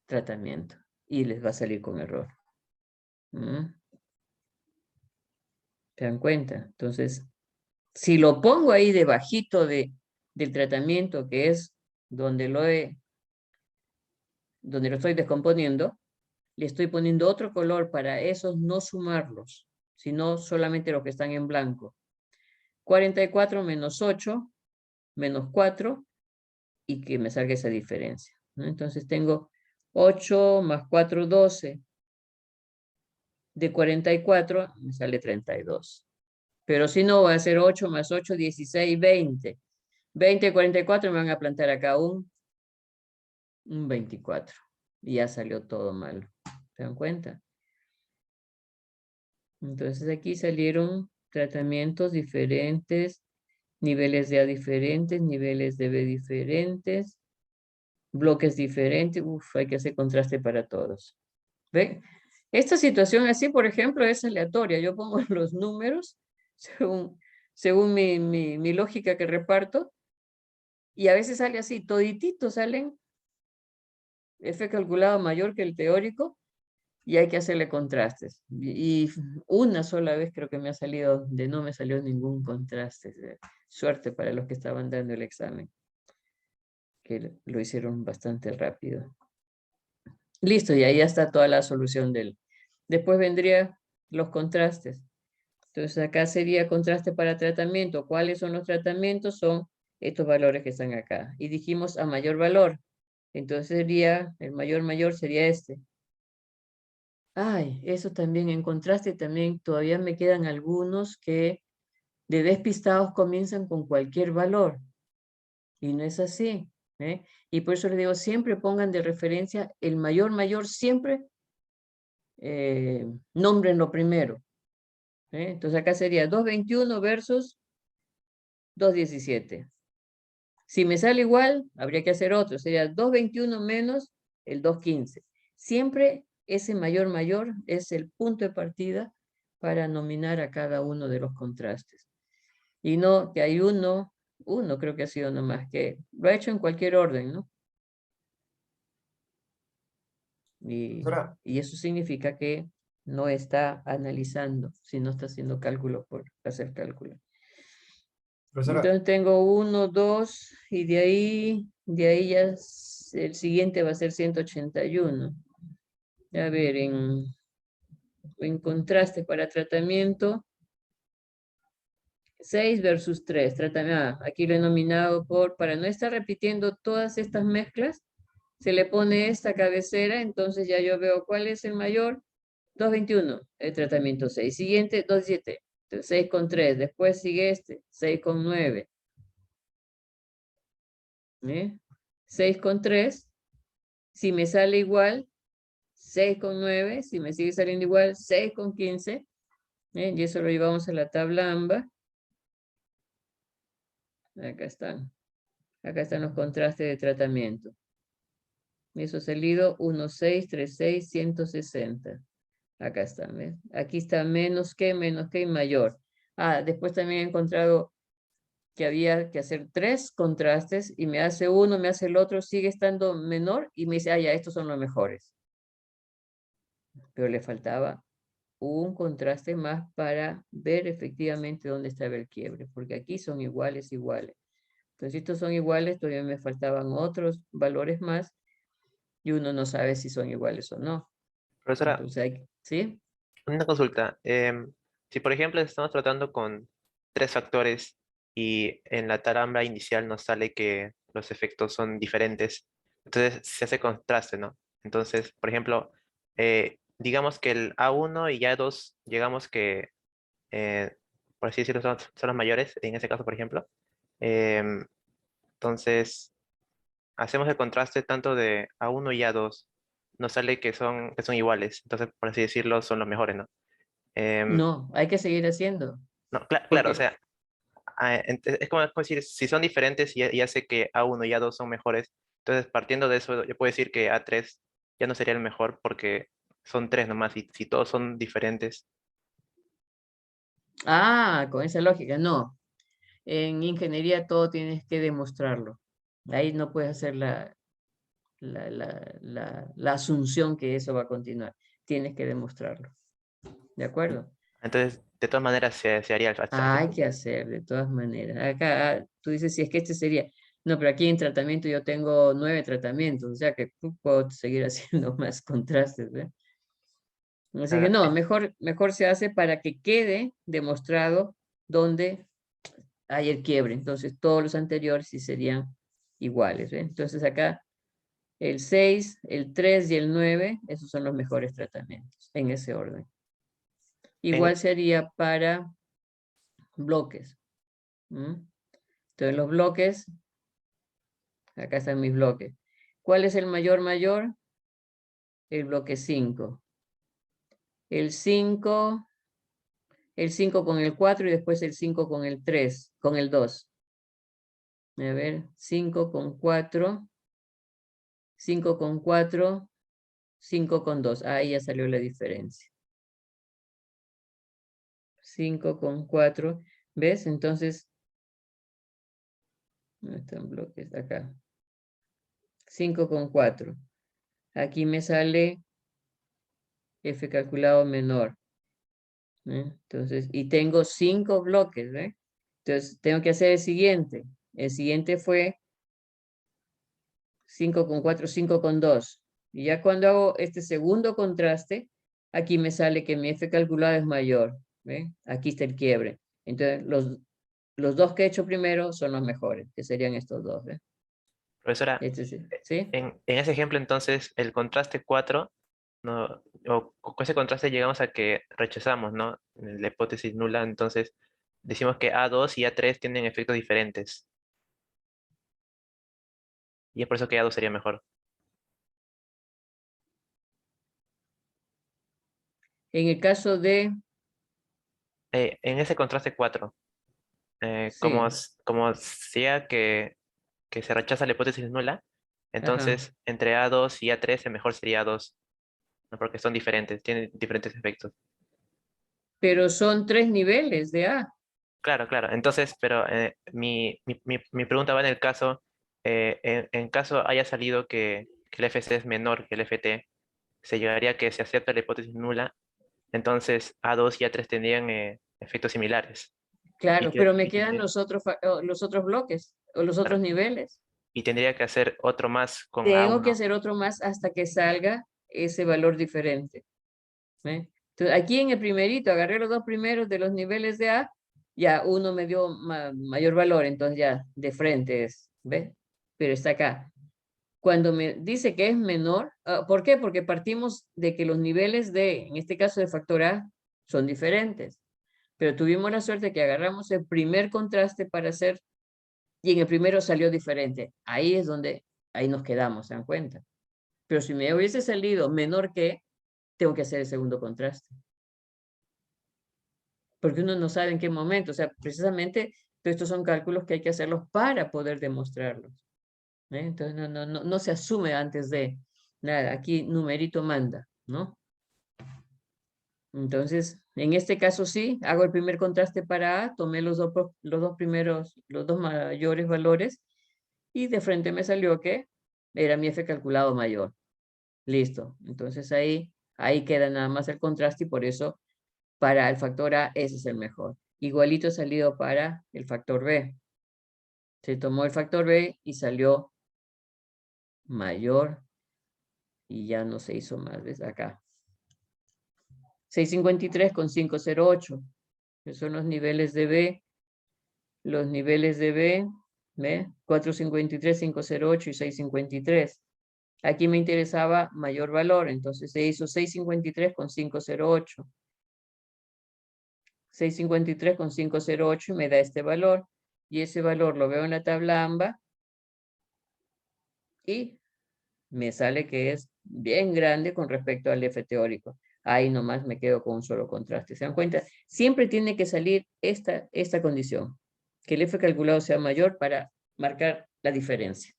tratamiento. Y les va a salir con error. ¿Se dan cuenta? Entonces, si lo pongo ahí debajito del tratamiento, que es donde lo estoy descomponiendo, le estoy poniendo otro color para esos no sumarlos, sino solamente los que están en blanco. 44 menos 8, menos 4, y que me salga esa diferencia, ¿no? Entonces tengo 8 más 4, 12. de 44 me sale 32. Pero si no, voy a hacer 8 más 8, 16, 20. 20 y 44 me van a plantar acá un 24. Y ya salió todo malo. ¿Se dan cuenta? Entonces aquí salieron tratamientos diferentes, niveles de A diferentes, niveles de B diferentes, bloques diferentes. Uf, hay que hacer contraste para todos. ¿Ven? Esta situación así, por ejemplo, es aleatoria. Yo pongo los números según mi lógica que reparto y a veces sale así, todititos salen F calculado mayor que el teórico y hay que hacerle contrastes. Y una sola vez creo que me ha salido, no me salió ningún contraste. Suerte para los que estaban dando el examen, que lo hicieron bastante rápido. Listo, y ahí ya está toda la solución del. Después vendría los contrastes. Entonces acá sería contraste para tratamiento. ¿Cuáles son los tratamientos? Son estos valores que están acá. Y dijimos a mayor valor. Entonces sería, el mayor sería este. Ay, eso también en contraste, también todavía me quedan algunos que de despistados comienzan con cualquier valor. Y no es así. Y por eso les digo, siempre pongan de referencia el mayor, siempre nómbrenlo primero. Entonces acá sería 221 versus 217. Si me sale igual, habría que hacer otro. Sería 221 menos el 215. Siempre ese mayor es el punto de partida para nominar a cada uno de los contrastes. Y no que hay uno creo que ha sido nomás, que lo ha hecho en cualquier orden, ¿no? Y eso significa que no está analizando, sino está haciendo cálculo por hacer cálculo. Profesora, Entonces tengo 1, 2, y de ahí ya el siguiente va a ser 181. A ver, en contraste para tratamiento, 6 versus 3. Aquí lo he nominado para no estar repitiendo todas estas mezclas, se le pone esta cabecera, entonces ya yo veo cuál es el mayor. 221, el tratamiento 6. Siguiente, 217. 6 con 3. Después sigue este, 6 con 9. 6 con 3. Si me sale igual, 6 con 9. Si me sigue saliendo igual, 6 con 15. Y eso lo llevamos a la tabla AMBA. Acá están. Acá están los contrastes de tratamiento. Eso salido 1, 6, 3, 6, 160. Acá están, ¿ves? Aquí está menos que y mayor. Después también he encontrado que había que hacer 3 contrastes y me hace uno, me hace el otro, sigue estando menor y me dice, ya, estos son los mejores. Pero le faltaba un contraste más para ver efectivamente dónde estaba el quiebre, porque aquí son iguales. Entonces, si estos son iguales, todavía me faltaban otros valores más y uno no sabe si son iguales o no. Profesora, Entonces, ¿sí? una consulta. Si por ejemplo estamos tratando con 3 factores y en la tabla inicial nos sale que los efectos son diferentes, entonces se hace contraste, ¿no? Entonces, por ejemplo, digamos que el A1 y A2, digamos que, por así decirlo, son los mayores, en ese caso, por ejemplo. Em, entonces, hacemos el contraste tanto de A1 y A2. Nos sale que son iguales, entonces, por así decirlo, son los mejores, ¿no? Em, No, hay que seguir haciendo. no, claro, o Porque, sea, es como decir, si son diferentes y ya sé que A1 y A2 son mejores, entonces partiendo de eso, yo puedo decir que A3 ya no sería el mejor porque son 3 nomás, y si todos son diferentes. con esa lógica, no. En ingeniería todo tienes que demostrarlo. Ahí no puedes hacer la asunción que eso va a continuar. Tienes que demostrarlo. ¿De acuerdo? Entonces, de todas maneras, se haría hasta Hay que hacer, de todas maneras. Acá tú dices, si es que este sería. No, pero aquí en tratamiento yo tengo 9 tratamientos, o sea que puedo seguir haciendo más contrastes, ¿ve? Así que no, mejor se hace para que quede demostrado dónde hay el quiebre. Entonces, todos los anteriores sí serían iguales, ¿ve? Entonces, acá el 6, el 3 y el 9, esos son los mejores tratamientos, en ese orden. Igual sería para bloques. Entonces los bloques, acá están mis bloques. ¿Cuál es el mayor? El bloque 5. El 5 con el 4 y después el 5 con el 3, con el 2. A ver, 5 con 4, 5 con 4, 5 con 2. Ahí ya salió la diferencia. 5 con 4, ¿ves? Entonces, ¿dónde están bloques? Acá. 5 con 4. Aquí me sale F calculado menor. Entonces, y tengo 5 bloques, ¿ves? Entonces, tengo que hacer el siguiente. El siguiente fue 5 con 4, 5 con 2. Y ya cuando hago este segundo contraste, aquí me sale que mi F calculado es mayor. ¿Ve? Aquí está el quiebre. Entonces, los dos que he hecho primero son los mejores, que serían estos dos. ¿Ve? Profesora, Este sí. ¿Sí? en ese ejemplo entonces el contraste 4, no, o con ese contraste llegamos a que rechazamos, ¿no? La hipótesis nula, entonces decimos que A2 y A3 tienen efectos diferentes. Y es por eso que A2 sería mejor. En el caso de... En ese contraste 4, Sí. como sea que se rechaza la hipótesis nula, Ajá. entonces entre A2 y A3 el mejor sería A2, ¿no? Porque son diferentes, tienen diferentes efectos. Pero son 3 niveles de A. Claro, claro. Entonces, pero mi pregunta va en el caso, en caso haya salido que el FC es menor que el FT, se llegaría a que se acepta la hipótesis nula, entonces A2 y A3 tendrían efectos similares. Y, Claro, que, pero me y, quedan tendría, los otros bloques o los otros claro, niveles. y tendría que hacer otro más con Tengo que A1. hacer otro más hasta que salga ese valor diferente. ¿Ve? Entonces, aquí en el primerito agarré los dos primeros de los niveles de A, ya uno me dio mayor valor, entonces ya de frente es, ¿ve? Pero está acá. Cuando me dice que es menor, ¿por qué? Porque partimos de que los niveles de, en este caso de factor A, son diferentes. Pero tuvimos la suerte que agarramos el primer contraste para hacer, y en el primero salió diferente. Ahí es donde, ahí nos quedamos, ¿se dan cuenta? Pero si me hubiese salido menor que, tengo que hacer el segundo contraste. Porque uno no sabe en qué momento, o sea, precisamente todos estos son cálculos que hay que hacerlos para poder demostrarlos. Entonces no se asume antes de nada, aquí numerito manda, ¿no? Entonces, en este caso sí, hago el primer contraste para A, tomé los dos primeros, los dos mayores valores, y de frente me salió que era mi F calculado mayor. Listo. Entonces ahí queda nada más el contraste y por eso para el factor A ese es el mejor. Igualito salido para el factor B. Se tomó el factor B y salió mayor y ya no se hizo más, ¿ves? Acá. 653 con 508, que son los niveles de B. Los niveles de B, ¿ve? 453, 508 y 653. Aquí me interesaba mayor valor, entonces se hizo 653 con 508. 653 con 508 me da este valor. Y ese valor lo veo en la tabla AMBA y me sale que es bien grande con respecto al F teórico. Ahí nomás me quedo con un solo contraste. ¿Se dan cuenta? Siempre tiene que salir esta condición, que el F calculado sea mayor para marcar la diferencia.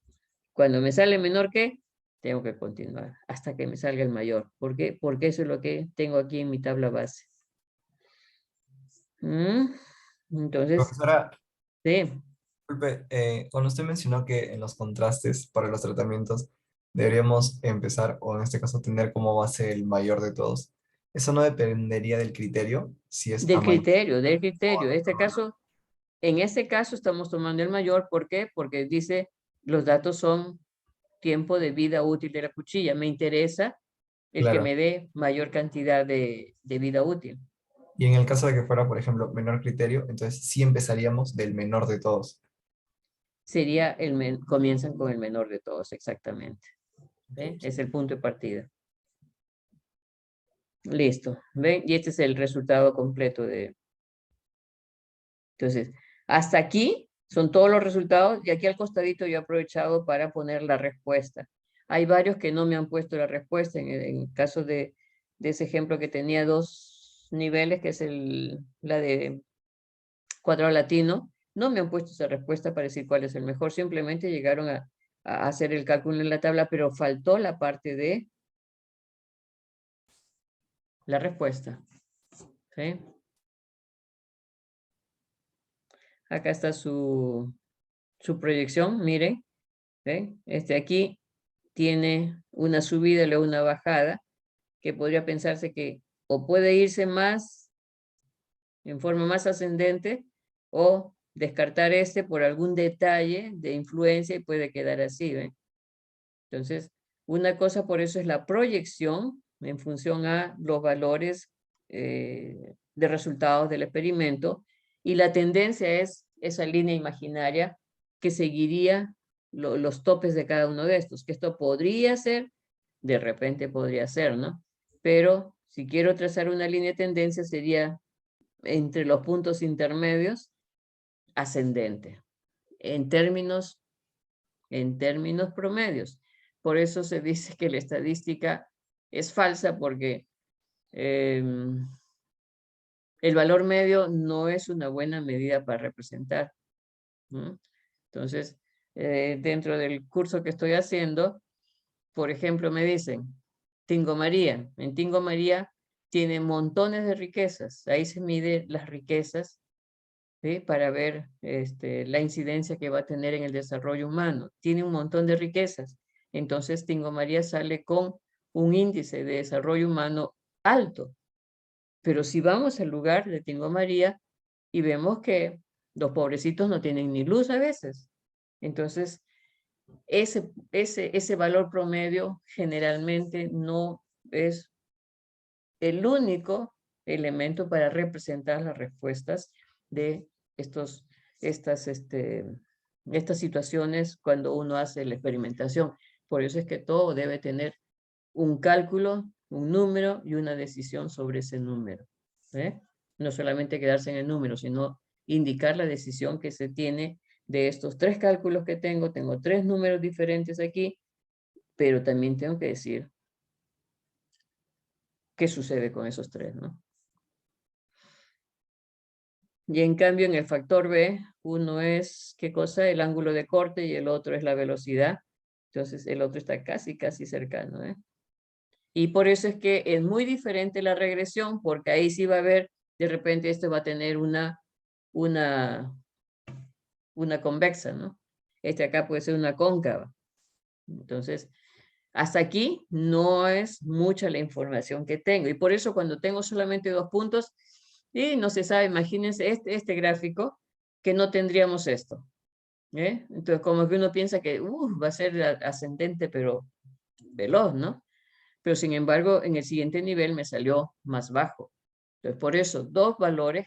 Cuando me sale menor que, tengo que continuar hasta que me salga el mayor. ¿Por qué? Porque eso es lo que tengo aquí en mi tabla base. Entonces, Profesora, sí. disculpe, cuando usted mencionó que en los contrastes para los tratamientos deberíamos empezar, o en este caso tener como base el mayor de todos, ¿eso no dependería del criterio? Si es A Del mayor criterio, del criterio. o A menor. En este caso estamos tomando el mayor. ¿Por qué? Porque dice los datos son tiempo de vida útil de la cuchilla. Me interesa el que Claro. me dé mayor cantidad de vida útil. Y en el caso de que fuera, por ejemplo, menor criterio, entonces sí empezaríamos del menor de todos. Sería comienzan con el menor de todos, exactamente. ¿Ve? Es el punto de partida. Listo. ¿Ven? Y este es el resultado completo de... Entonces, hasta aquí son todos los resultados y aquí al costadito yo he aprovechado para poner la respuesta. Hay varios que no me han puesto la respuesta. En el caso de ese ejemplo que tenía 2 niveles, que es la de cuadrado latino, no me han puesto esa respuesta para decir cuál es el mejor. Simplemente llegaron a hacer el cálculo en la tabla, pero faltó la parte de la respuesta. ¿Sí? Acá está su proyección, miren. ¿Ven? Aquí tiene una subida y luego una bajada, que podría pensarse que o puede irse más, en forma más ascendente, o descartar por algún detalle de influencia y puede quedar así, ¿ven? Entonces, una cosa por eso es la proyección en función a los valores de resultados del experimento, y la tendencia es esa línea imaginaria que seguiría los topes de cada uno de estos, que esto podría ser, de repente podría ser, ¿no? Pero si quiero trazar una línea de tendencia sería entre los puntos intermedios ascendente, en términos promedios. Por eso se dice que la estadística es falsa, porque el valor medio no es una buena medida para representar, ¿no? Entonces, dentro del curso que estoy haciendo, por ejemplo, me dicen, Tingo María. En Tingo María tiene montones de riquezas. Ahí se mide las riquezas, ¿sí? Para ver la incidencia que va a tener en el desarrollo humano. Tiene un montón de riquezas. Entonces, Tingo María sale con un índice de desarrollo humano alto. Pero si vamos al lugar de Tingo María y vemos que los pobrecitos no tienen ni luz a veces. Entonces, ese valor promedio generalmente no es el único elemento para representar las respuestas de estas situaciones cuando uno hace la experimentación. Por eso es que todo debe tener un cálculo, un número y una decisión sobre ese número. No solamente quedarse en el número, sino indicar la decisión que se tiene de estos 3 cálculos que tengo. Tengo 3 números diferentes aquí, pero también tengo que decir qué sucede con esos 3, ¿no? Y en cambio en el factor B, uno es, ¿qué cosa? El ángulo de corte y el otro es la velocidad. Entonces el otro está casi cercano, ¿eh? Y por eso es que es muy diferente la regresión, porque ahí sí va a haber, de repente este va a tener una convexa, ¿no? Acá puede ser una cóncava. Entonces, hasta aquí no es mucha la información que tengo. Y por eso cuando tengo solamente 2 puntos, y no se sabe, imagínense este gráfico, que no tendríamos esto. Entonces, como que uno piensa que va a ser ascendente, pero veloz, ¿no? Pero sin embargo, en el siguiente nivel me salió más bajo. Entonces, por eso, 2 valores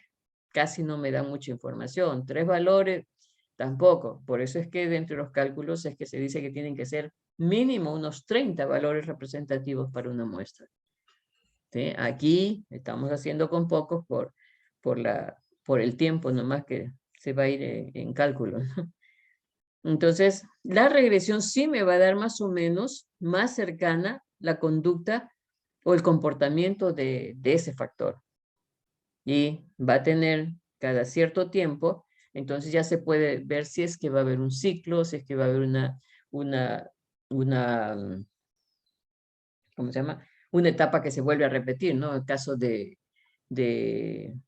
casi no me dan mucha información. 3 valores tampoco. Por eso es que dentro de los cálculos es que se dice que tienen que ser mínimo unos 30 valores representativos para una muestra. ¿Sí? Aquí estamos haciendo con pocos por el tiempo nomás que se va a ir en cálculo. Entonces, la regresión sí me va a dar más o menos más cercana la conducta o el comportamiento de ese factor. Y va a tener cada cierto tiempo, entonces ya se puede ver si es que va a haber un ciclo, si es que va a haber ¿cómo se llama? Una etapa que se vuelve a repetir, ¿no? El caso de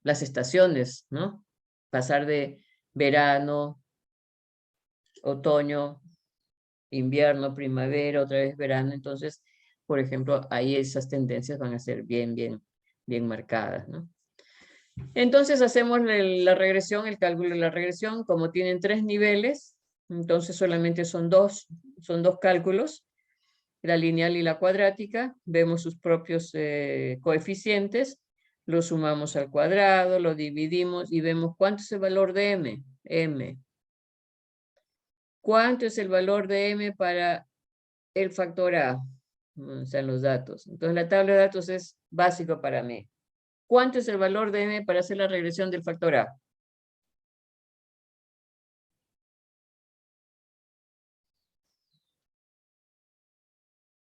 las estaciones, ¿no? Pasar de verano, otoño, invierno, primavera, otra vez verano. Entonces, por ejemplo, ahí esas tendencias van a ser bien marcadas, ¿no? Entonces hacemos la regresión, el cálculo de la regresión. Como tienen 3 niveles, entonces solamente son dos cálculos, la lineal y la cuadrática. Vemos sus propios coeficientes, lo sumamos al cuadrado, lo dividimos y vemos cuánto es el valor de m. ¿Cuánto es el valor de m para el factor a? Están los datos. Entonces la tabla de datos es básico para mí. ¿Cuánto es el valor de m para hacer la regresión del factor A?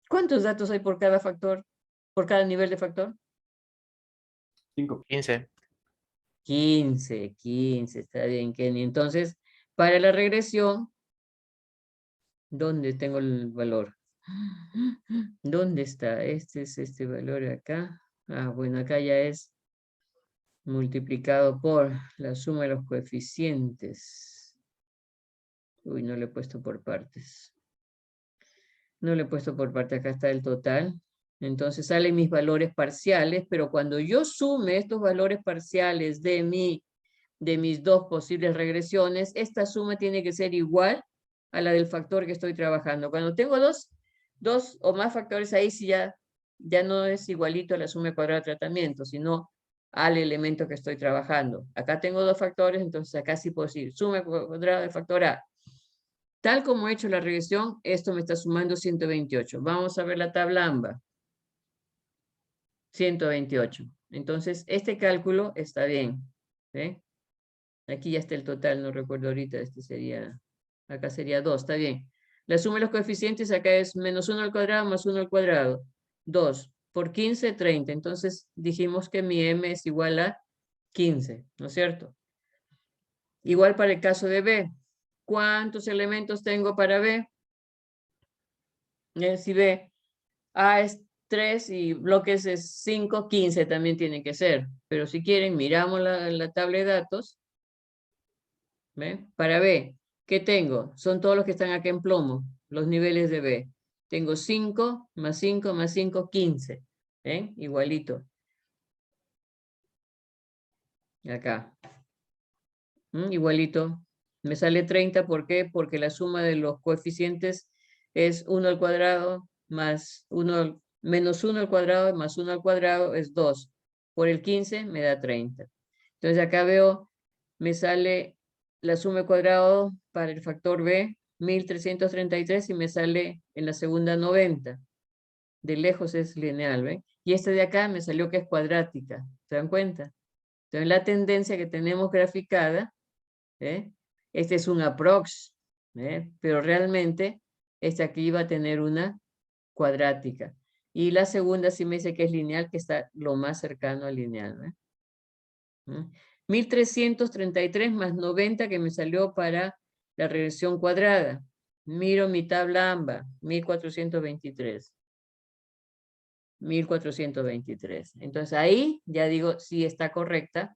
¿Cuántos datos hay por cada factor? ¿Por cada nivel de factor? 15. 15, está bien, Kenny. Entonces, para la regresión, ¿dónde tengo el valor? ¿Dónde está? Este es este valor acá. Ah, bueno, acá ya es multiplicado por la suma de los coeficientes. Uy, no lo he puesto por partes. No lo he puesto por partes, acá está el total. Entonces salen mis valores parciales, pero cuando yo sume estos valores parciales de mis dos posibles regresiones, esta suma tiene que ser igual a la del factor que estoy trabajando. Cuando tengo dos o más factores ahí, sí ya no es igualito a la suma cuadrada de tratamiento, sino al elemento que estoy trabajando. Acá tengo dos factores, entonces acá sí puedo decir suma cuadrada del factor A. Tal como he hecho la regresión, esto me está sumando 128. Vamos a ver la tabla AMBA. 128. Entonces, este cálculo está bien. ¿Sí? Aquí ya está el total, no recuerdo ahorita, acá sería 2, está bien. La suma de los coeficientes acá es menos 1 al cuadrado más 1 al cuadrado. 2 por 15, 30. Entonces dijimos que mi m es igual a 15, ¿no es cierto? Igual para el caso de B. ¿Cuántos elementos tengo para B? Si B, A es 3 y bloques es 5, 15 también tiene que ser. Pero si quieren, miramos la tabla de datos. ¿Ve? Para B, ¿qué tengo? Son todos los que están acá en plomo, los niveles de B. Tengo 5 más 5 más 5, 15. ¿Ven? Igualito. Acá. Igualito. Me sale 30, ¿por qué? Porque la suma de los coeficientes es 1 al cuadrado más 1, menos 1 al cuadrado más 1 al cuadrado es 2. Por el 15 me da 30. Entonces acá veo, me sale la suma al cuadrado para el factor B, 1333, y me sale en la segunda 90. De lejos es lineal, ¿ven? Y esta de acá me salió que es cuadrática. ¿Se dan cuenta? Entonces la tendencia que tenemos graficada, este es un aprox, pero realmente este aquí va a tener una cuadrática. Y la segunda sí me dice que es lineal, que está lo más cercano al lineal. 1333 más 90 que me salió para la regresión cuadrada. Miro mi tabla AMBA, 1423. 1423. Entonces ahí ya digo si está correcta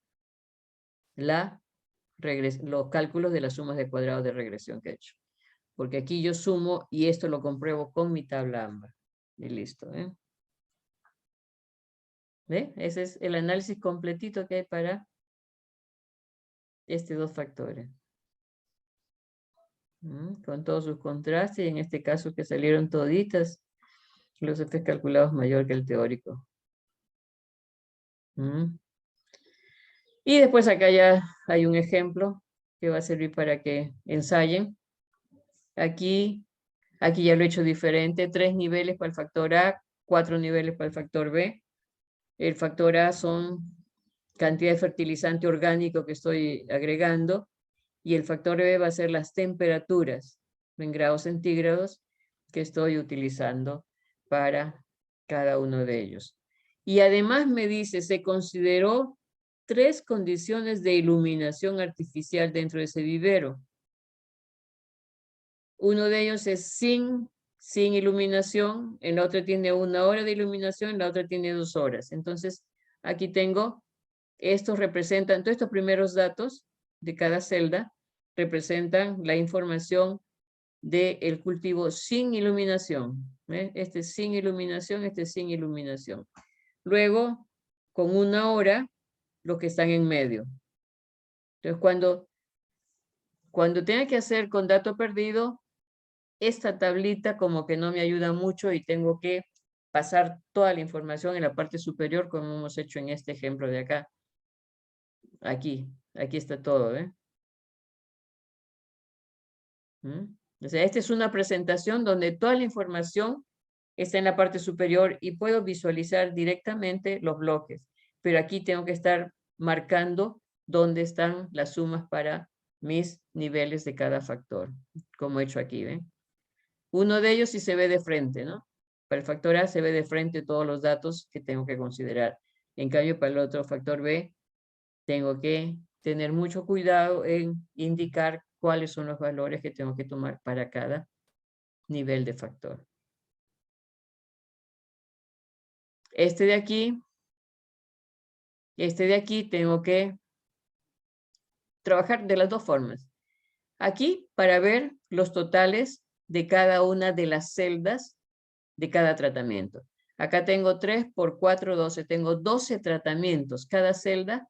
los cálculos de las sumas de cuadrados de regresión que he hecho. Porque aquí yo sumo y esto lo compruebo con mi tabla AMBA. Y listo. ¿Ve? Ese es el análisis completito que hay para estos dos factores. Con todos sus contrastes, y en este caso que salieron toditas, los efectos calculados mayor que el teórico. Y después acá ya hay un ejemplo que va a servir para que ensayen. Aquí ya lo he hecho diferente, 3 niveles para el factor A, 4 niveles para el factor B. El factor A son cantidad de fertilizante orgánico que estoy agregando, y el factor B va a ser las temperaturas en grados centígrados que estoy utilizando para cada uno de ellos. Y además me dice, se consideró 3 condiciones de iluminación artificial dentro de ese vivero. Uno de ellos es sin iluminación, en la otra tiene 1 hora de iluminación, en la otra tiene 2 horas. Entonces, aquí tengo, estos representan, todos estos primeros datos de cada celda representan la información del cultivo sin iluminación. Este es sin iluminación, este es sin iluminación. Luego, con 1 hora, los que están en medio. Entonces, cuando tenga que hacer con dato perdido, esta tablita como que no me ayuda mucho y tengo que pasar toda la información en la parte superior como hemos hecho en este ejemplo de acá. Aquí está todo, O sea, esta es una presentación donde toda la información está en la parte superior y puedo visualizar directamente los bloques. Pero aquí tengo que estar marcando dónde están las sumas para mis niveles de cada factor, como he hecho aquí, ¿ven? Uno de ellos sí se ve de frente, ¿no? Para el factor A se ve de frente todos los datos que tengo que considerar. En cambio, para el otro factor B, tengo que tener mucho cuidado en indicar cuáles son los valores que tengo que tomar para cada nivel de factor. Este de aquí tengo que trabajar de las dos formas. Aquí para ver los totales de cada una de las celdas de cada tratamiento. Acá tengo 3 por 4, 12. Tengo 12 tratamientos. Cada celda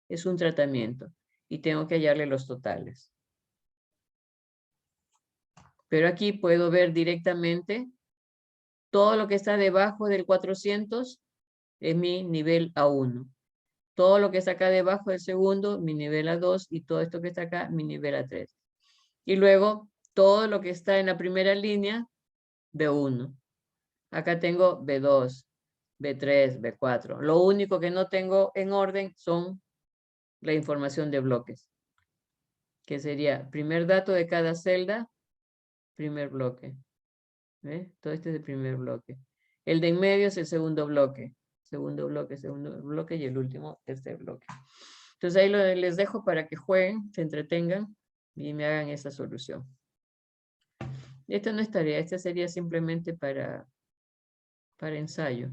es un tratamiento. Y tengo que hallarle los totales. Pero aquí puedo ver directamente todo lo que está debajo del 400 es mi nivel A1. Todo lo que está acá debajo del segundo, mi nivel A2. Y todo esto que está acá, mi nivel A3. Y luego, todo lo que está en la primera línea, B1. Acá tengo B2, B3, B4. Lo único que no tengo en orden son la información de bloques. Que sería primer dato de cada celda, primer bloque. ¿Ve? Todo este es el primer bloque. El de en medio es el segundo bloque. Segundo bloque y el último, tercer bloque. Entonces ahí les dejo para que jueguen, se entretengan y me hagan esa solución. Esto no es tarea, esta sería simplemente para ensayo.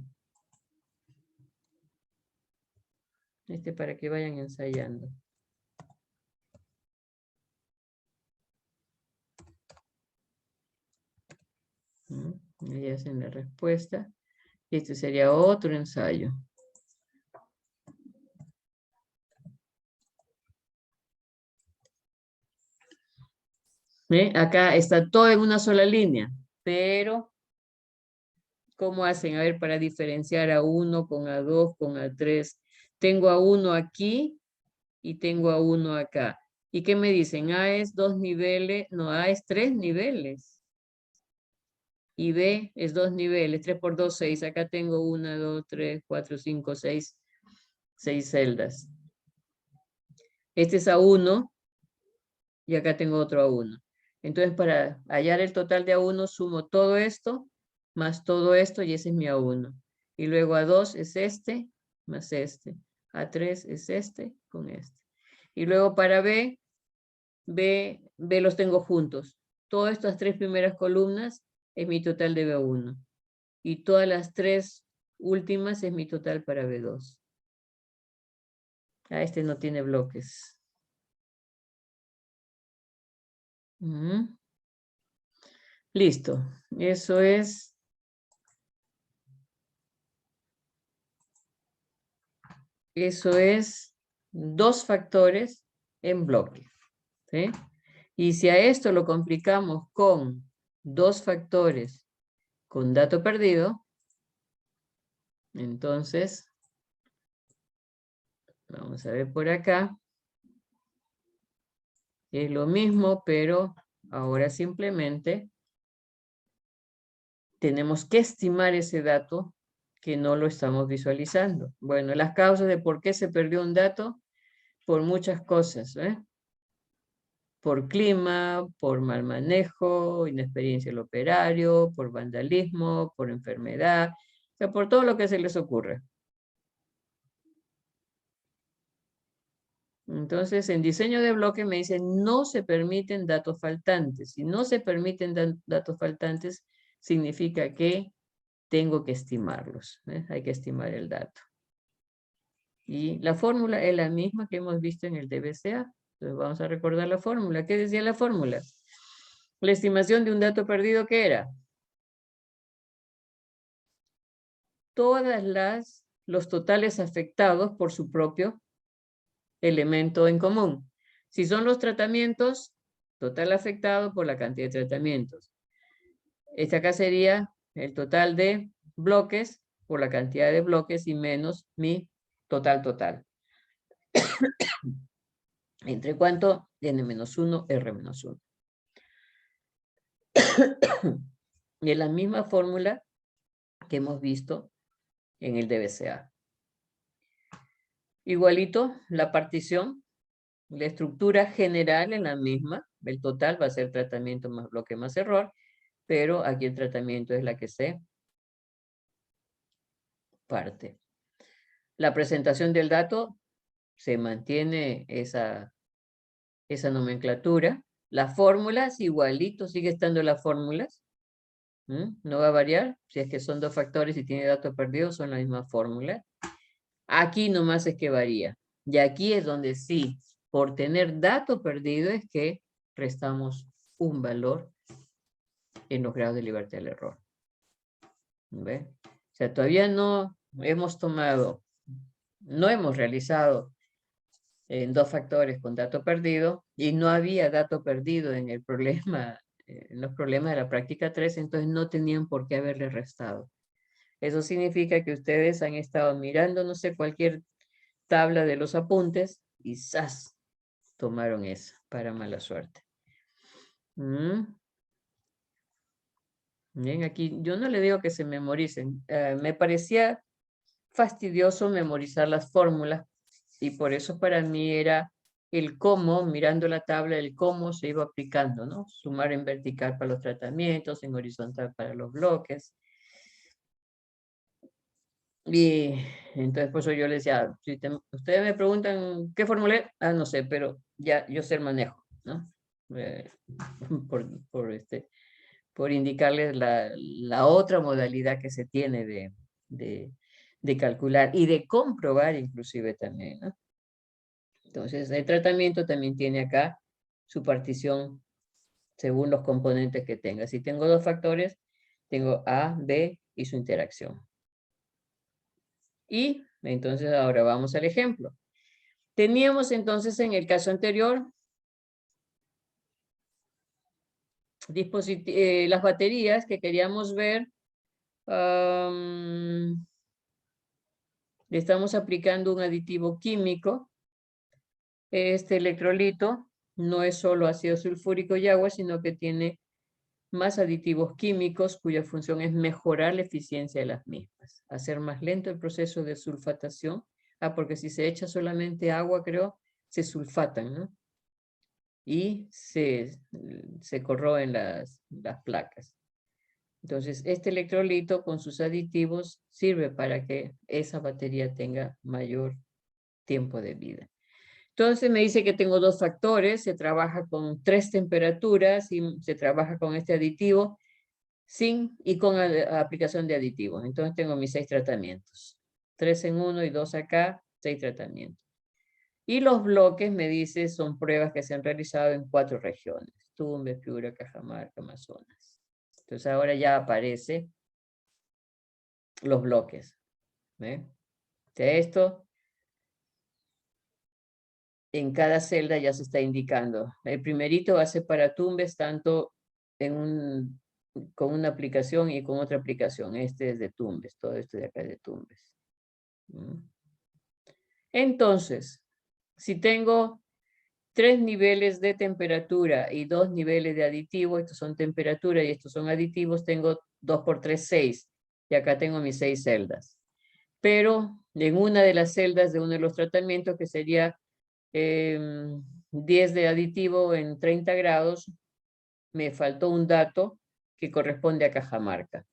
Para que vayan ensayando. Ahí hacen la respuesta. Este sería otro ensayo. ¿Ve? Acá está todo en una sola línea, pero ¿cómo hacen? A ver, para diferenciar A1 con A2 con A3. Tengo A1 aquí y tengo A1 acá. ¿Y qué me dicen? A es 2 niveles, no, A es 3 niveles. Y B es 2 niveles, 3 por 2, 6. Acá tengo 1, 2, 3, 4, 5, 6 celdas. Este es A1 y acá tengo otro A1. Entonces, para hallar el total de A1, sumo todo esto más todo esto y ese es mi A1. Y luego A2 es este más este. A3 es este con este. Y luego para B los tengo juntos. Todas estas 3 primeras columnas es mi total de B1. Y todas las 3 últimas es mi total para B2. Este no tiene bloques. Listo. Eso es dos factores en bloque. ¿Sí? Y si a esto lo complicamos con dos factores con dato perdido, entonces, vamos a ver por acá, es lo mismo, pero ahora simplemente tenemos que estimar ese dato que no lo estamos visualizando. Bueno, las causas de por qué se perdió un dato, por muchas cosas, ¿eh? Por clima, por mal manejo, inexperiencia del operario, por vandalismo, por enfermedad, o sea, por todo lo que se les ocurre. Entonces, en diseño de bloque me dicen no se permiten datos faltantes. Si no se permiten datos faltantes, significa que tengo que estimarlos. Hay que estimar el dato. Y la fórmula es la misma que hemos visto en el DBCA. Entonces vamos a recordar la fórmula. ¿Qué decía la fórmula? La estimación de un dato perdido, ¿qué era? Los totales afectados por su propio elemento en común. Si son los tratamientos, total afectado por la cantidad de tratamientos. Este acá sería el total de bloques por la cantidad de bloques y menos mi total. ¿Entre cuánto? N-1, R-1. Y es la misma fórmula que hemos visto en el DBCA. Igualito, la partición, la estructura general es la misma, el total va a ser tratamiento más bloque más error, pero aquí el tratamiento es la que se parte. La presentación del dato se mantiene esa nomenclatura. Las fórmulas, igualito, sigue estando las fórmulas. No va a variar. Si es que son dos factores y tiene dato perdido, son la misma fórmula. Aquí nomás es que varía. Y aquí es donde sí, por tener dato perdido, es que restamos un valor en los grados de libertad del error. ¿Ve? O sea, todavía no hemos tomado, no hemos realizado en dos factores con dato perdido y no había dato perdido en el problema, en los problemas de la práctica 3, entonces no tenían por qué haberle restado. Eso significa que ustedes han estado mirando, no sé, cualquier tabla de los apuntes y ¡zas! Tomaron esa para mala suerte. Bien, aquí yo no le digo que se memoricen. Me parecía fastidioso memorizar las fórmulas y por eso para mí era el cómo, mirando la tabla, el cómo se iba aplicando, ¿no? Sumar en vertical para los tratamientos, en horizontal para los bloques. Y entonces por eso yo les decía, si ustedes me preguntan qué formulé, no sé, pero ya yo sé el manejo, ¿no? Por indicarles la otra modalidad que se tiene de calcular y de comprobar inclusive también, ¿no? Entonces el tratamiento también tiene acá su partición según los componentes que tenga. Si tengo dos factores, tengo A, B y su interacción. Y entonces ahora vamos al ejemplo. Teníamos entonces en el caso anterior las baterías que queríamos ver. Le estamos aplicando un aditivo químico. Este electrolito no es solo ácido sulfúrico y agua, sino que tiene más aditivos químicos cuya función es mejorar la eficiencia de las mismas, hacer más lento el proceso de sulfatación. Porque si se echa solamente agua, creo, se sulfatan, ¿no? Y se corroen las placas. Entonces, este electrolito con sus aditivos sirve para que esa batería tenga mayor tiempo de vida. Entonces me dice que tengo dos factores, se trabaja con 3 temperaturas y se trabaja con este aditivo y con aplicación de aditivos. Entonces tengo mis 6 tratamientos. 3 en 1 y 2 acá, 6 tratamientos. Y los bloques, me dice, son pruebas que se han realizado en 4 regiones. Tumbes, Piura, Cajamarca, Amazonas. Entonces ahora ya aparece los bloques. ¿Ve? O sea, esto en cada celda ya se está indicando. El primerito va a ser para Tumbes, tanto con una aplicación y con otra aplicación. Este es de Tumbes, todo esto de acá es de Tumbes. Entonces, si tengo 3 niveles de temperatura y 2 niveles de aditivo, estos son temperatura y estos son aditivos, tengo 2 por 3, 6. Y acá tengo mis 6 celdas. Pero en una de las celdas de uno de los tratamientos, que sería 10 de aditivo en 30 grados, me faltó un dato que corresponde a Cajamarca.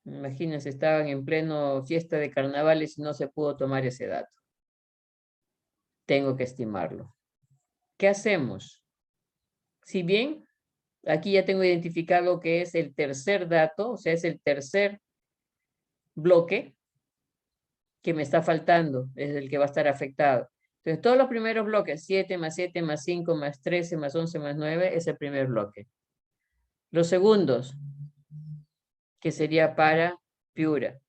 Imagínense, estaban en pleno fiesta de carnavales y no se pudo tomar ese dato. Tengo que estimarlo. ¿Qué hacemos? Si bien aquí ya tengo identificado que es el tercer dato, o sea, es el tercer bloque que me está faltando, es el que va a estar afectado. Entonces, todos los primeros bloques, 7 más 7 más 5 más 13 más 11 más 9, es el primer bloque. Los segundos, que sería para Piura.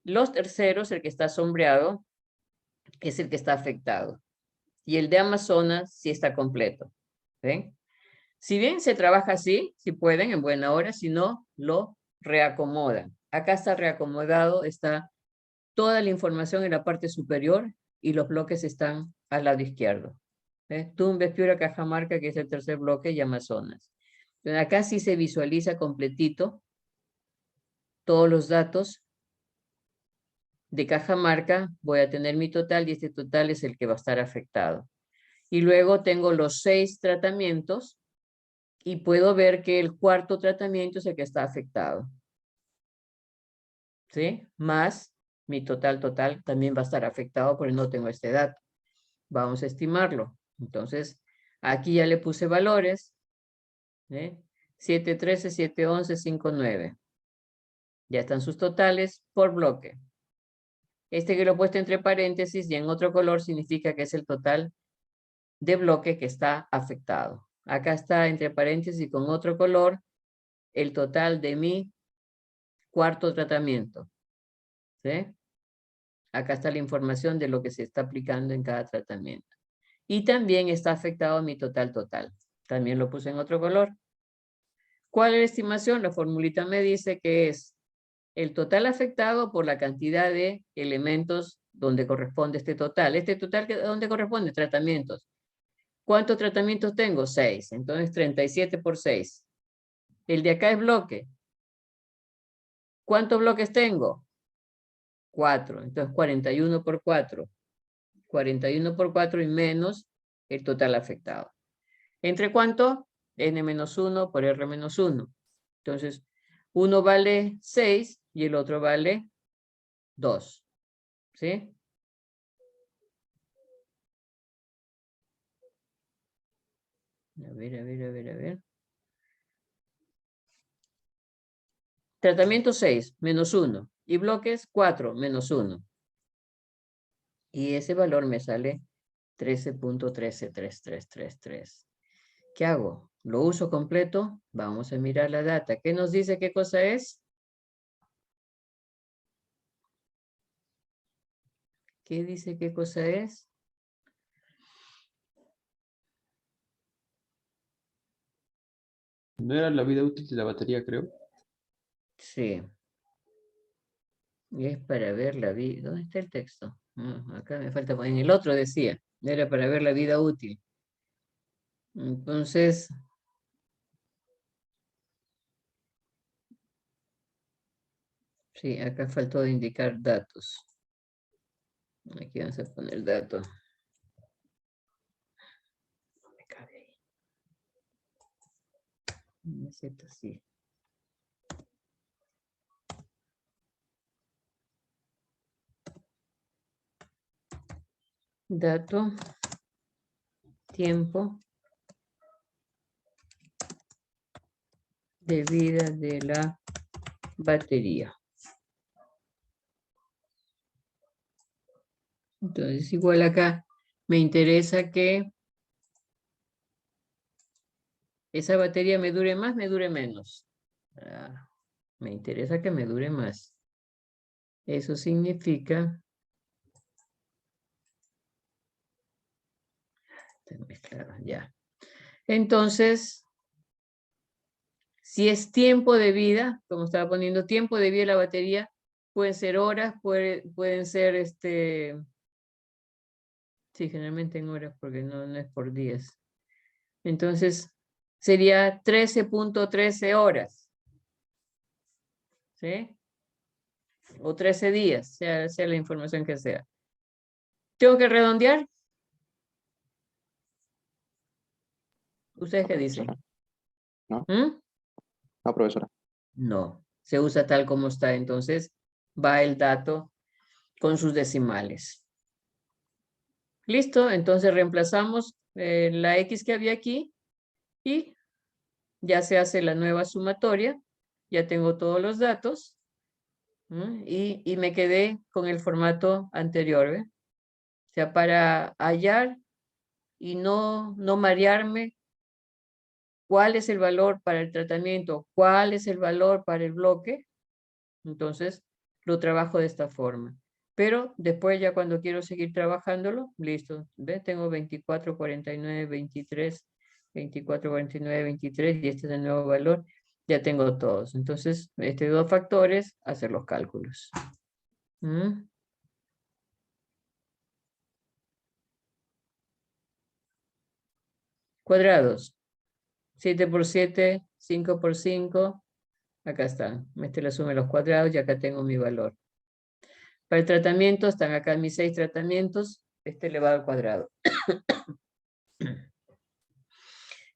Los terceros, el que está sombreado, es el que está afectado. Y el de Amazonas sí está completo. ¿Ven? Si bien se trabaja así, si pueden, en buena hora, si no, lo reacomodan. Acá está reacomodado, está toda la información en la parte superior y los bloques están al lado izquierdo. Tumbes, Piura, Cajamarca, que es el tercer bloque, y Amazonas. Entonces, acá sí se visualiza completito todos los datos de Cajamarca. Voy a tener mi total y este total es el que va a estar afectado. Y luego tengo los 6 tratamientos y puedo ver que el cuarto tratamiento es el que está afectado. ¿Sí? Más mi total también va a estar afectado porque no tengo este dato. Vamos a estimarlo. Entonces, aquí ya le puse valores. 713, 711, 59. Ya están sus totales por bloque. Este que lo he puesto entre paréntesis y en otro color significa que es el total de bloque que está afectado. Acá está entre paréntesis con otro color el total de mi cuarto tratamiento. ¿Sí? Acá está la información de lo que se está aplicando en cada tratamiento. Y también está afectado mi total. También lo puse en otro color. ¿Cuál es la estimación? La formulita me dice que es el total afectado por la cantidad de elementos donde corresponde este total. Este total, ¿dónde corresponde? Tratamientos. ¿Cuántos tratamientos tengo? 6. Entonces 37 por 6. El de acá es bloque. ¿Cuántos bloques tengo? 4. Entonces 41 por 4. 41 por 4 y menos el total afectado. ¿Entre cuánto? N-1 por R-1. Entonces, uno vale 6 y el otro vale 2. ¿Sí? A ver. Tratamiento 6, menos 1. Y bloques 4, menos 1. Y ese valor me sale 13.133333. ¿Qué hago? ¿Lo uso completo? Vamos a mirar la data. ¿Qué nos dice qué cosa es? ¿Qué dice qué cosa es? No era la vida útil de la batería, creo. Sí. Y es para ver la vida. ¿Dónde está el texto? Acá me falta. En el otro decía. Era para ver la vida útil. Entonces, sí, acá faltó de indicar datos. Aquí vamos a poner datos. No me cabe ahí. Necesito así. Dato, tiempo de vida de la batería. Entonces, igual acá me interesa que esa batería me dure más, me dure menos. Me interesa que me dure más. Eso significa... Está mezclado, ya. Entonces, si es tiempo de vida, como estaba poniendo tiempo de vida de la batería, pueden ser horas, pueden ser sí, generalmente en horas porque no es por días. Entonces, sería 13.13 horas. ¿Sí? O 13 días, sea la información que sea. ¿Tengo que redondear? ¿Ustedes qué dicen? No. ¿Mm? No, profesora. No, se usa tal como está. Entonces, va el dato con sus decimales. Listo, entonces reemplazamos la X que había aquí y ya se hace la nueva sumatoria. Ya tengo todos los datos. Y me quedé con el formato anterior. ¿Ve? O sea, para hallar y no marearme, cuál es el valor para el tratamiento, cuál es el valor para el bloque, entonces lo trabajo de esta forma. Pero después ya cuando quiero seguir trabajándolo, listo. ¿Ve? Tengo 24, 49, 23, 24, 49, 23 y este es el nuevo valor. Ya tengo todos. Entonces, dos factores, hacer los cálculos. Cuadrados. 7 por 7, 5 por 5. Acá está. Este le suma los cuadrados y acá tengo mi valor. Para el tratamiento están acá mis 6 tratamientos. Este elevado al cuadrado.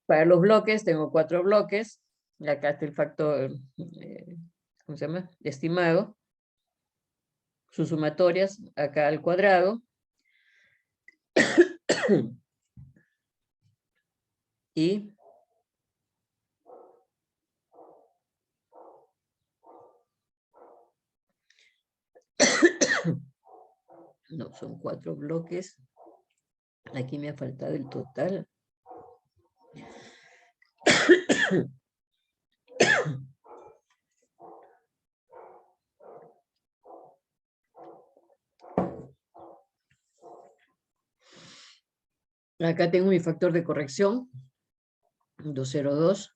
Para los bloques tengo 4 bloques. Y acá está el factor, ¿cómo se llama? Estimado. Sus sumatorias acá al cuadrado. Y no, son 4 bloques. Aquí me ha faltado el total. Acá tengo mi factor de corrección. 202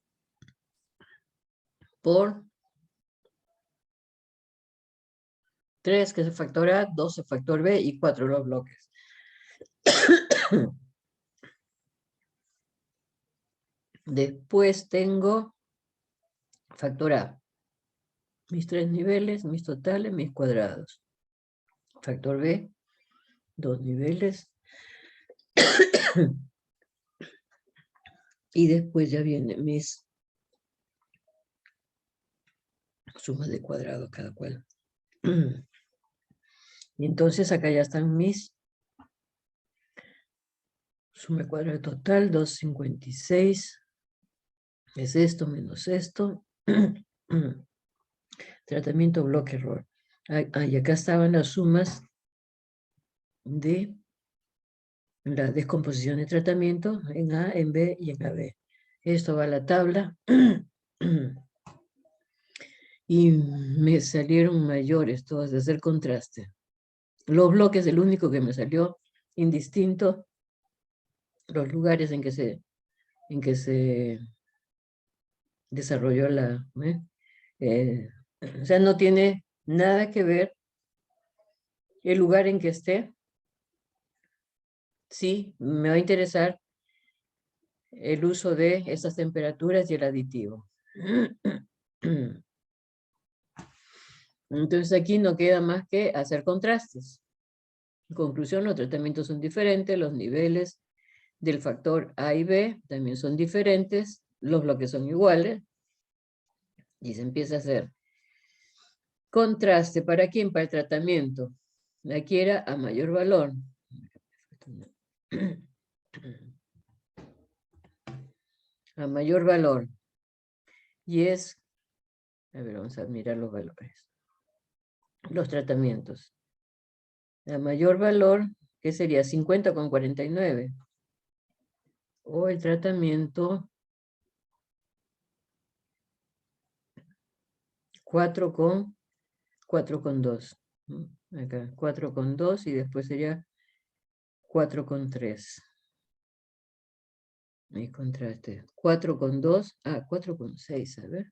por 3, que es el factor A, 2 el factor B y 4 los bloques. Después tengo factor A, mis 3 niveles, mis totales, mis cuadrados. Factor B, 2 niveles. Y después ya vienen mis sumas de cuadrados cada cual. Y entonces acá ya están mis suma de cuadrado total, 256. Es esto menos esto. Tratamiento bloque error. Y acá estaban las sumas de la descomposición de tratamiento en A, en B y en AB. Esto va a la tabla. Y me salieron mayores todas de hacer contraste. Los bloques, el único que me salió indistinto, los lugares en que se desarrolló la... o sea, no tiene nada que ver el lugar en que esté. Sí, me va a interesar el uso de esas temperaturas y el aditivo. Entonces aquí no queda más que hacer contrastes. En conclusión, los tratamientos son diferentes, los niveles del factor A y B también son diferentes, los bloques son iguales, y se empieza a hacer contraste. ¿Para quién? Para el tratamiento. Aquí era a mayor valor. A mayor valor. Y es, a ver, vamos a mirar los valores. Los tratamientos. A mayor valor, ¿qué sería? 50,49. O el tratamiento 4,2. Acá, 4,2 y después sería 4,3. Mi contraste. 4,2. 4,6, a ver.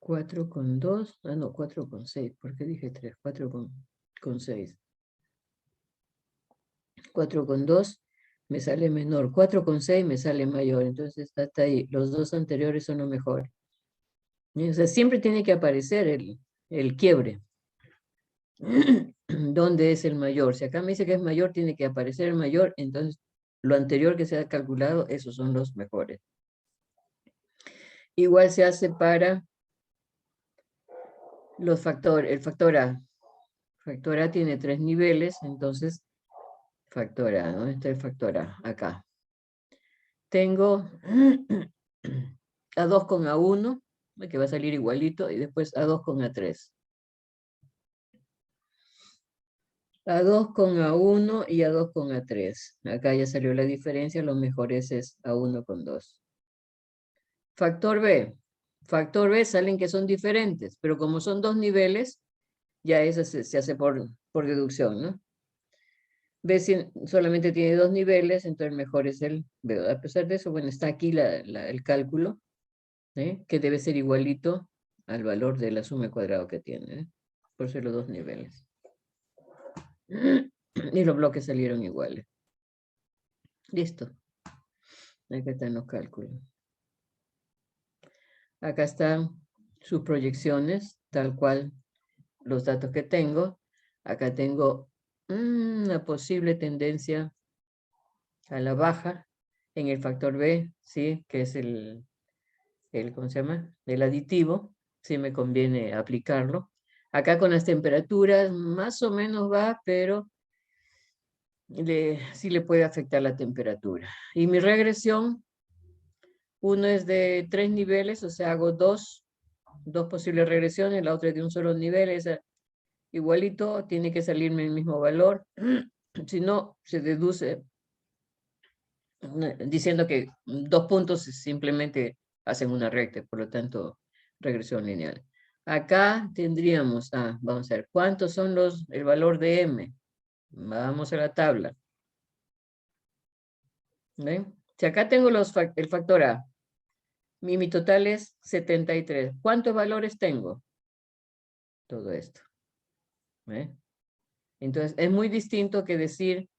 4,2. No, 4,6. ¿Por qué dije 3? 4,6. 4,2 me sale menor. 4,6 me sale mayor. Entonces, hasta ahí. Los dos anteriores son lo mejor. O sea, siempre tiene que aparecer el quiebre. ¿Dónde es el mayor? Si acá me dice que es mayor, tiene que aparecer el mayor. Entonces, lo anterior que se ha calculado, esos son los mejores. Igual se hace para los factores. El factor A. Factor A tiene 3 niveles, entonces, factor A. ¿Dónde está el factor A? Acá. Tengo A2 con A1, que va a salir igualito, y después A2 con A3. A2 con A1 y A2 con A3. Acá ya salió la diferencia, lo mejor es A1 con 2. Factor B. Factor B salen que son diferentes, pero como son 2 niveles, ya eso se hace por deducción, ¿no? B solamente tiene 2 niveles, entonces mejor es el B. A pesar de eso, bueno, está aquí el cálculo, que debe ser igualito al valor de la suma de cuadrado que tiene, por ser los 2 niveles. Y los bloques salieron iguales. Listo. Acá están los cálculos. Acá están sus proyecciones, tal cual los datos que tengo. Acá tengo una posible tendencia a la baja en el factor B, ¿sí? Que es ¿cómo se llama? El aditivo, sí me conviene aplicarlo. Acá con las temperaturas más o menos va, pero sí le puede afectar la temperatura. Y mi regresión, uno es de 3 niveles, o sea, hago dos posibles regresiones, la otra es de un solo nivel, esa igualito, tiene que salirme el mismo valor. Si no, se deduce diciendo que 2 puntos simplemente hacen una recta, por lo tanto, regresión lineal. Acá tendríamos, vamos a ver, ¿cuántos son el valor de M? Vamos a la tabla. ¿Ven? Si acá tengo el factor A, mi total es 73. ¿Cuántos valores tengo? Todo esto. ¿Ven? Entonces, es muy distinto que decir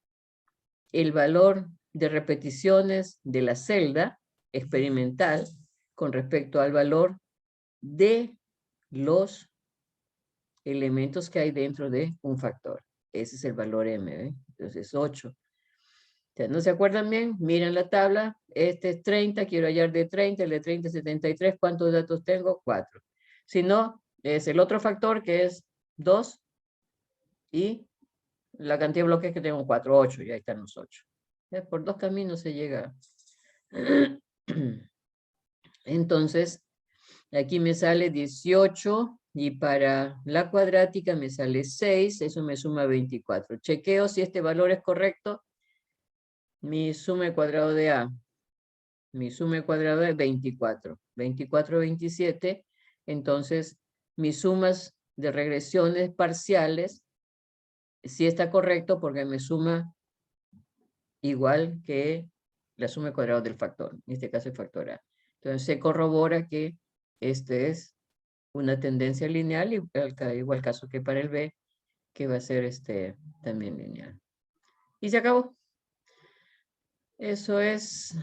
el valor de repeticiones de la celda experimental con respecto al valor de los elementos que hay dentro de un factor. Ese es el valor M, ¿eh? Entonces 8. ¿No se acuerdan bien? Miren la tabla. Este es 30, quiero hallar de 30, el de 30 es 73. ¿Cuántos datos tengo? 4. Si no, es el otro factor que es 2 y la cantidad de bloques que tengo 4, 8, y ahí están los 8. Por 2 caminos se llega. Entonces, aquí me sale 18 y para la cuadrática me sale 6, eso me suma 24. Chequeo si este valor es correcto. Mi suma al cuadrado de A, mi suma al cuadrado es 24. 24, 27, entonces mis sumas de regresiones parciales sí está correcto porque me suma igual que la suma al cuadrado del factor, en este caso el factor A. Entonces se corrobora que este es una tendencia lineal, igual caso que para el B, que va a ser también lineal. Y se acabó. Eso es...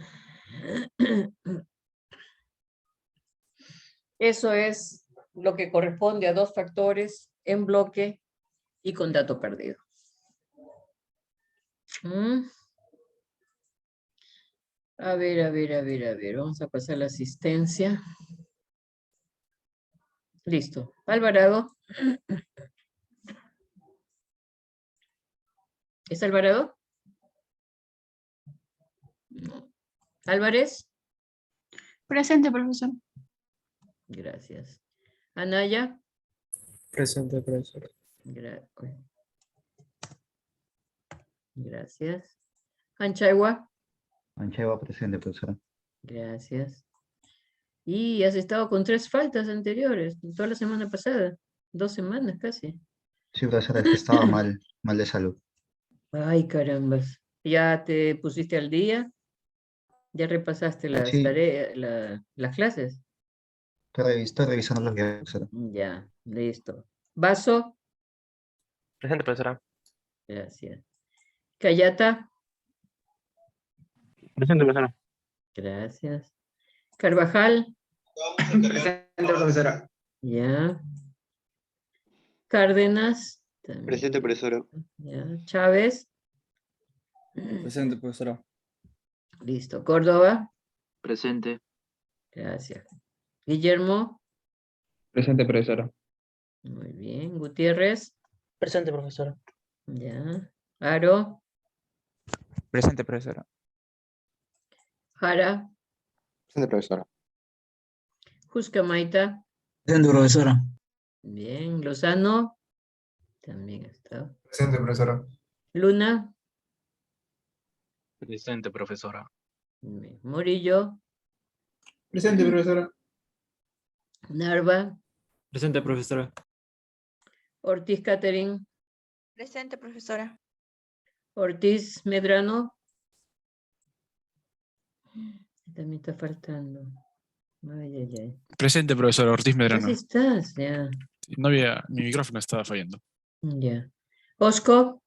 Eso es lo que corresponde a 2 factores en bloque y con dato perdido. A ver. Vamos a pasar la asistencia. Listo. Alvarado. ¿Es Alvarado? No. Álvarez. Presente, profesor. Gracias. Anaya. Presente, profesora. Gracias. Anchagua. Mancheva presente, profesora. Gracias. Y has estado con 3 faltas anteriores, toda la semana pasada. 2 semanas casi. Sí, profesora, es que estaba mal de salud. Ay, carambas. ¿Ya te pusiste al día? ¿Ya repasaste las Sí. tareas, las clases? Estoy revisando los guiones, profesora. Ya, listo. Vaso. Presente, profesora. Gracias. Cayata. Presente, profesora. Gracias. Carvajal. Presente, profesora. Ya. Cárdenas. También. Presente, profesora. Ya. Chávez. Presente, profesora. Listo. Córdoba. Presente. Gracias. Guillermo. Presente, profesora. Muy bien. Gutiérrez. Presente, profesora. Ya. Aro. Presente, profesora. Jara. Presente, profesora. Juscamaita. Presente, profesora. Bien. Lozano. También está. Presente, profesora. Luna. Presente, profesora. Bien. Murillo. Presente, profesora. Narva. Presente, profesora. Ortiz Catherine. Presente, profesora. Ortiz Medrano. También está faltando. Ay. Presente, profesor Ortiz Medrano. Así estás, ya. No había, mi micrófono estaba fallando. Ya. Osco.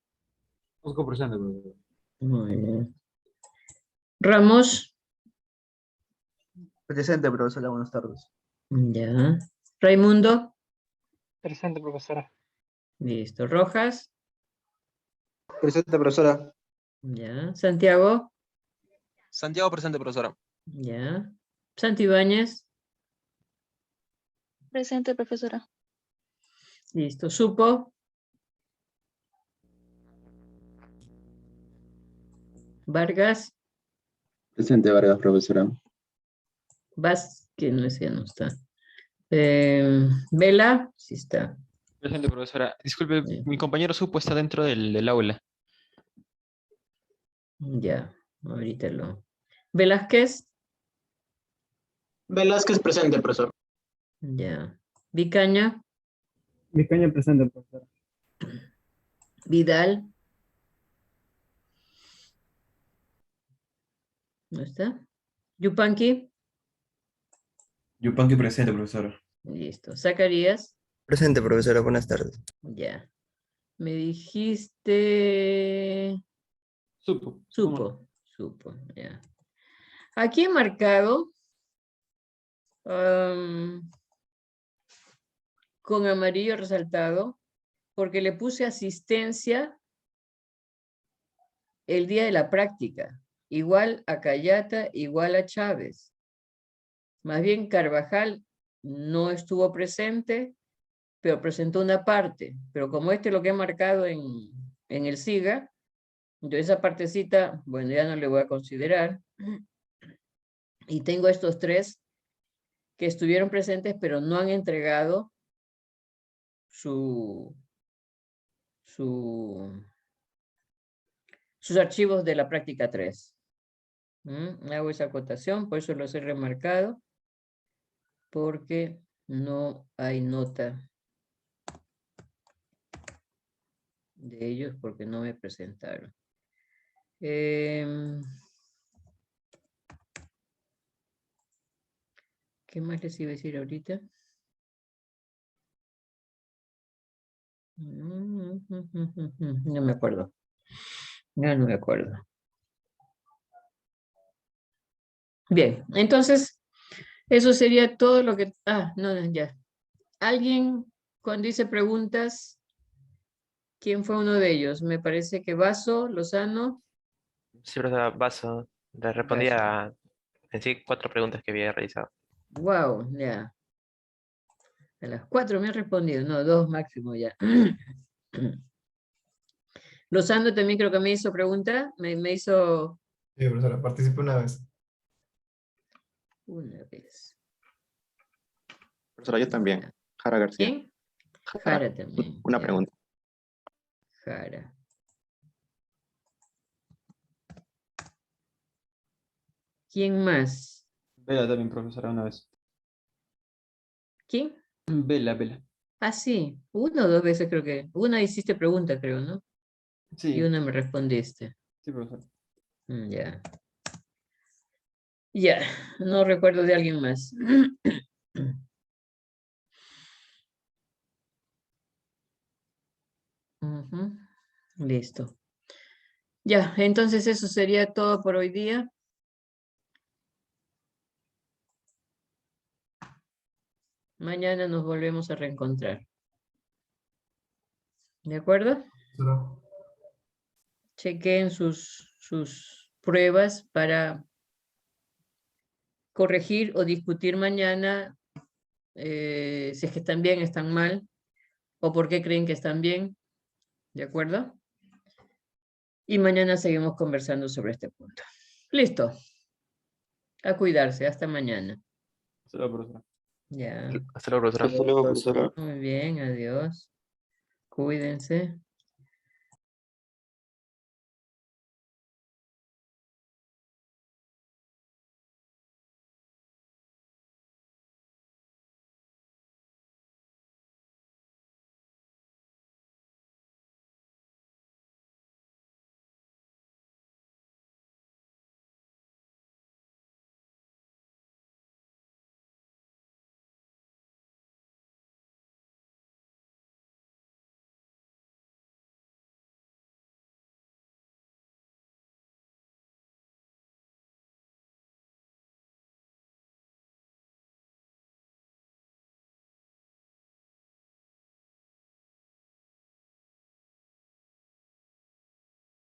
Osco presente, profesora. Muy bien. Ramos. Presente, profesora. Buenas tardes. Ya. Raimundo. Presente, profesora. Listo. Rojas. Presente, profesora. Ya. Santiago. Santiago presente, profesora. Ya. Santibáñez. Presente, profesora. Listo. Supo. Vargas. Presente, Vargas, profesora. Vázquez, no sé, no está. Vela, sí está. Presente, profesora. Disculpe, Sí. mi compañero Supo está dentro del aula. Ya, ahorita lo. Velázquez, Velázquez presente, profesor. ya. Vicaña, Vicaña presente, profesora. Vidal. ¿No está? Yupanqui, Yupanqui presente, profesora. listo. Zacarías, Presente, profesora. Buenas tardes. ya. Me dijiste. Supo. Supo, ya. Aquí he marcado con amarillo resaltado porque le puse asistencia el día de la práctica, igual a Cayata, igual a Chávez. Más bien Carvajal no estuvo presente, pero presentó una parte. Pero como este es lo que he marcado en el SIGA, entonces esa partecita, bueno, ya no le voy a considerar. Y tengo estos tres que estuvieron presentes, pero no han entregado sus archivos de la práctica 3. Hago esa acotación, por eso los he remarcado, porque no hay nota de ellos porque no me presentaron. ¿Qué más les iba a decir ahorita? No me acuerdo. Ya no me acuerdo. Bien, entonces, eso sería todo lo que... no, ya. ¿Alguien cuando dice preguntas? ¿Quién fue uno de ellos? Me parece que Vaso, Lozano. Sí, profesora, Vaso. Le respondía en sí 4 preguntas que había realizado. Wow, ya. A las 4 me han respondido, no, 2 máximo ya. Lozano también creo que me hizo pregunta, me hizo... Sí, profesora, participé una vez. Una vez. Profesora, yo también. Jara García. ¿Quién? Jara. Jara también. Una ya. pregunta. Jara. ¿Quién más? Vela también, profesora, una vez. ¿Quién? Vela. Ah, sí. 1 o 2 veces creo que. Una hiciste pregunta, creo, ¿no? Sí. Y una me respondiste. Sí, profesora. Ya. Ya, no recuerdo de alguien más. Listo. Ya, entonces eso sería todo por hoy día. Mañana nos volvemos a reencontrar. ¿De acuerdo? Chequen sus pruebas para corregir o discutir mañana si es que están bien, están mal, o por qué creen que están bien. ¿De acuerdo? Y mañana seguimos conversando sobre este punto. Listo. A cuidarse. Hasta mañana. Hasta luego, profesora. Ya. Hasta luego, profesora. Hasta luego, profesora. Muy bien. Adiós. Cuídense.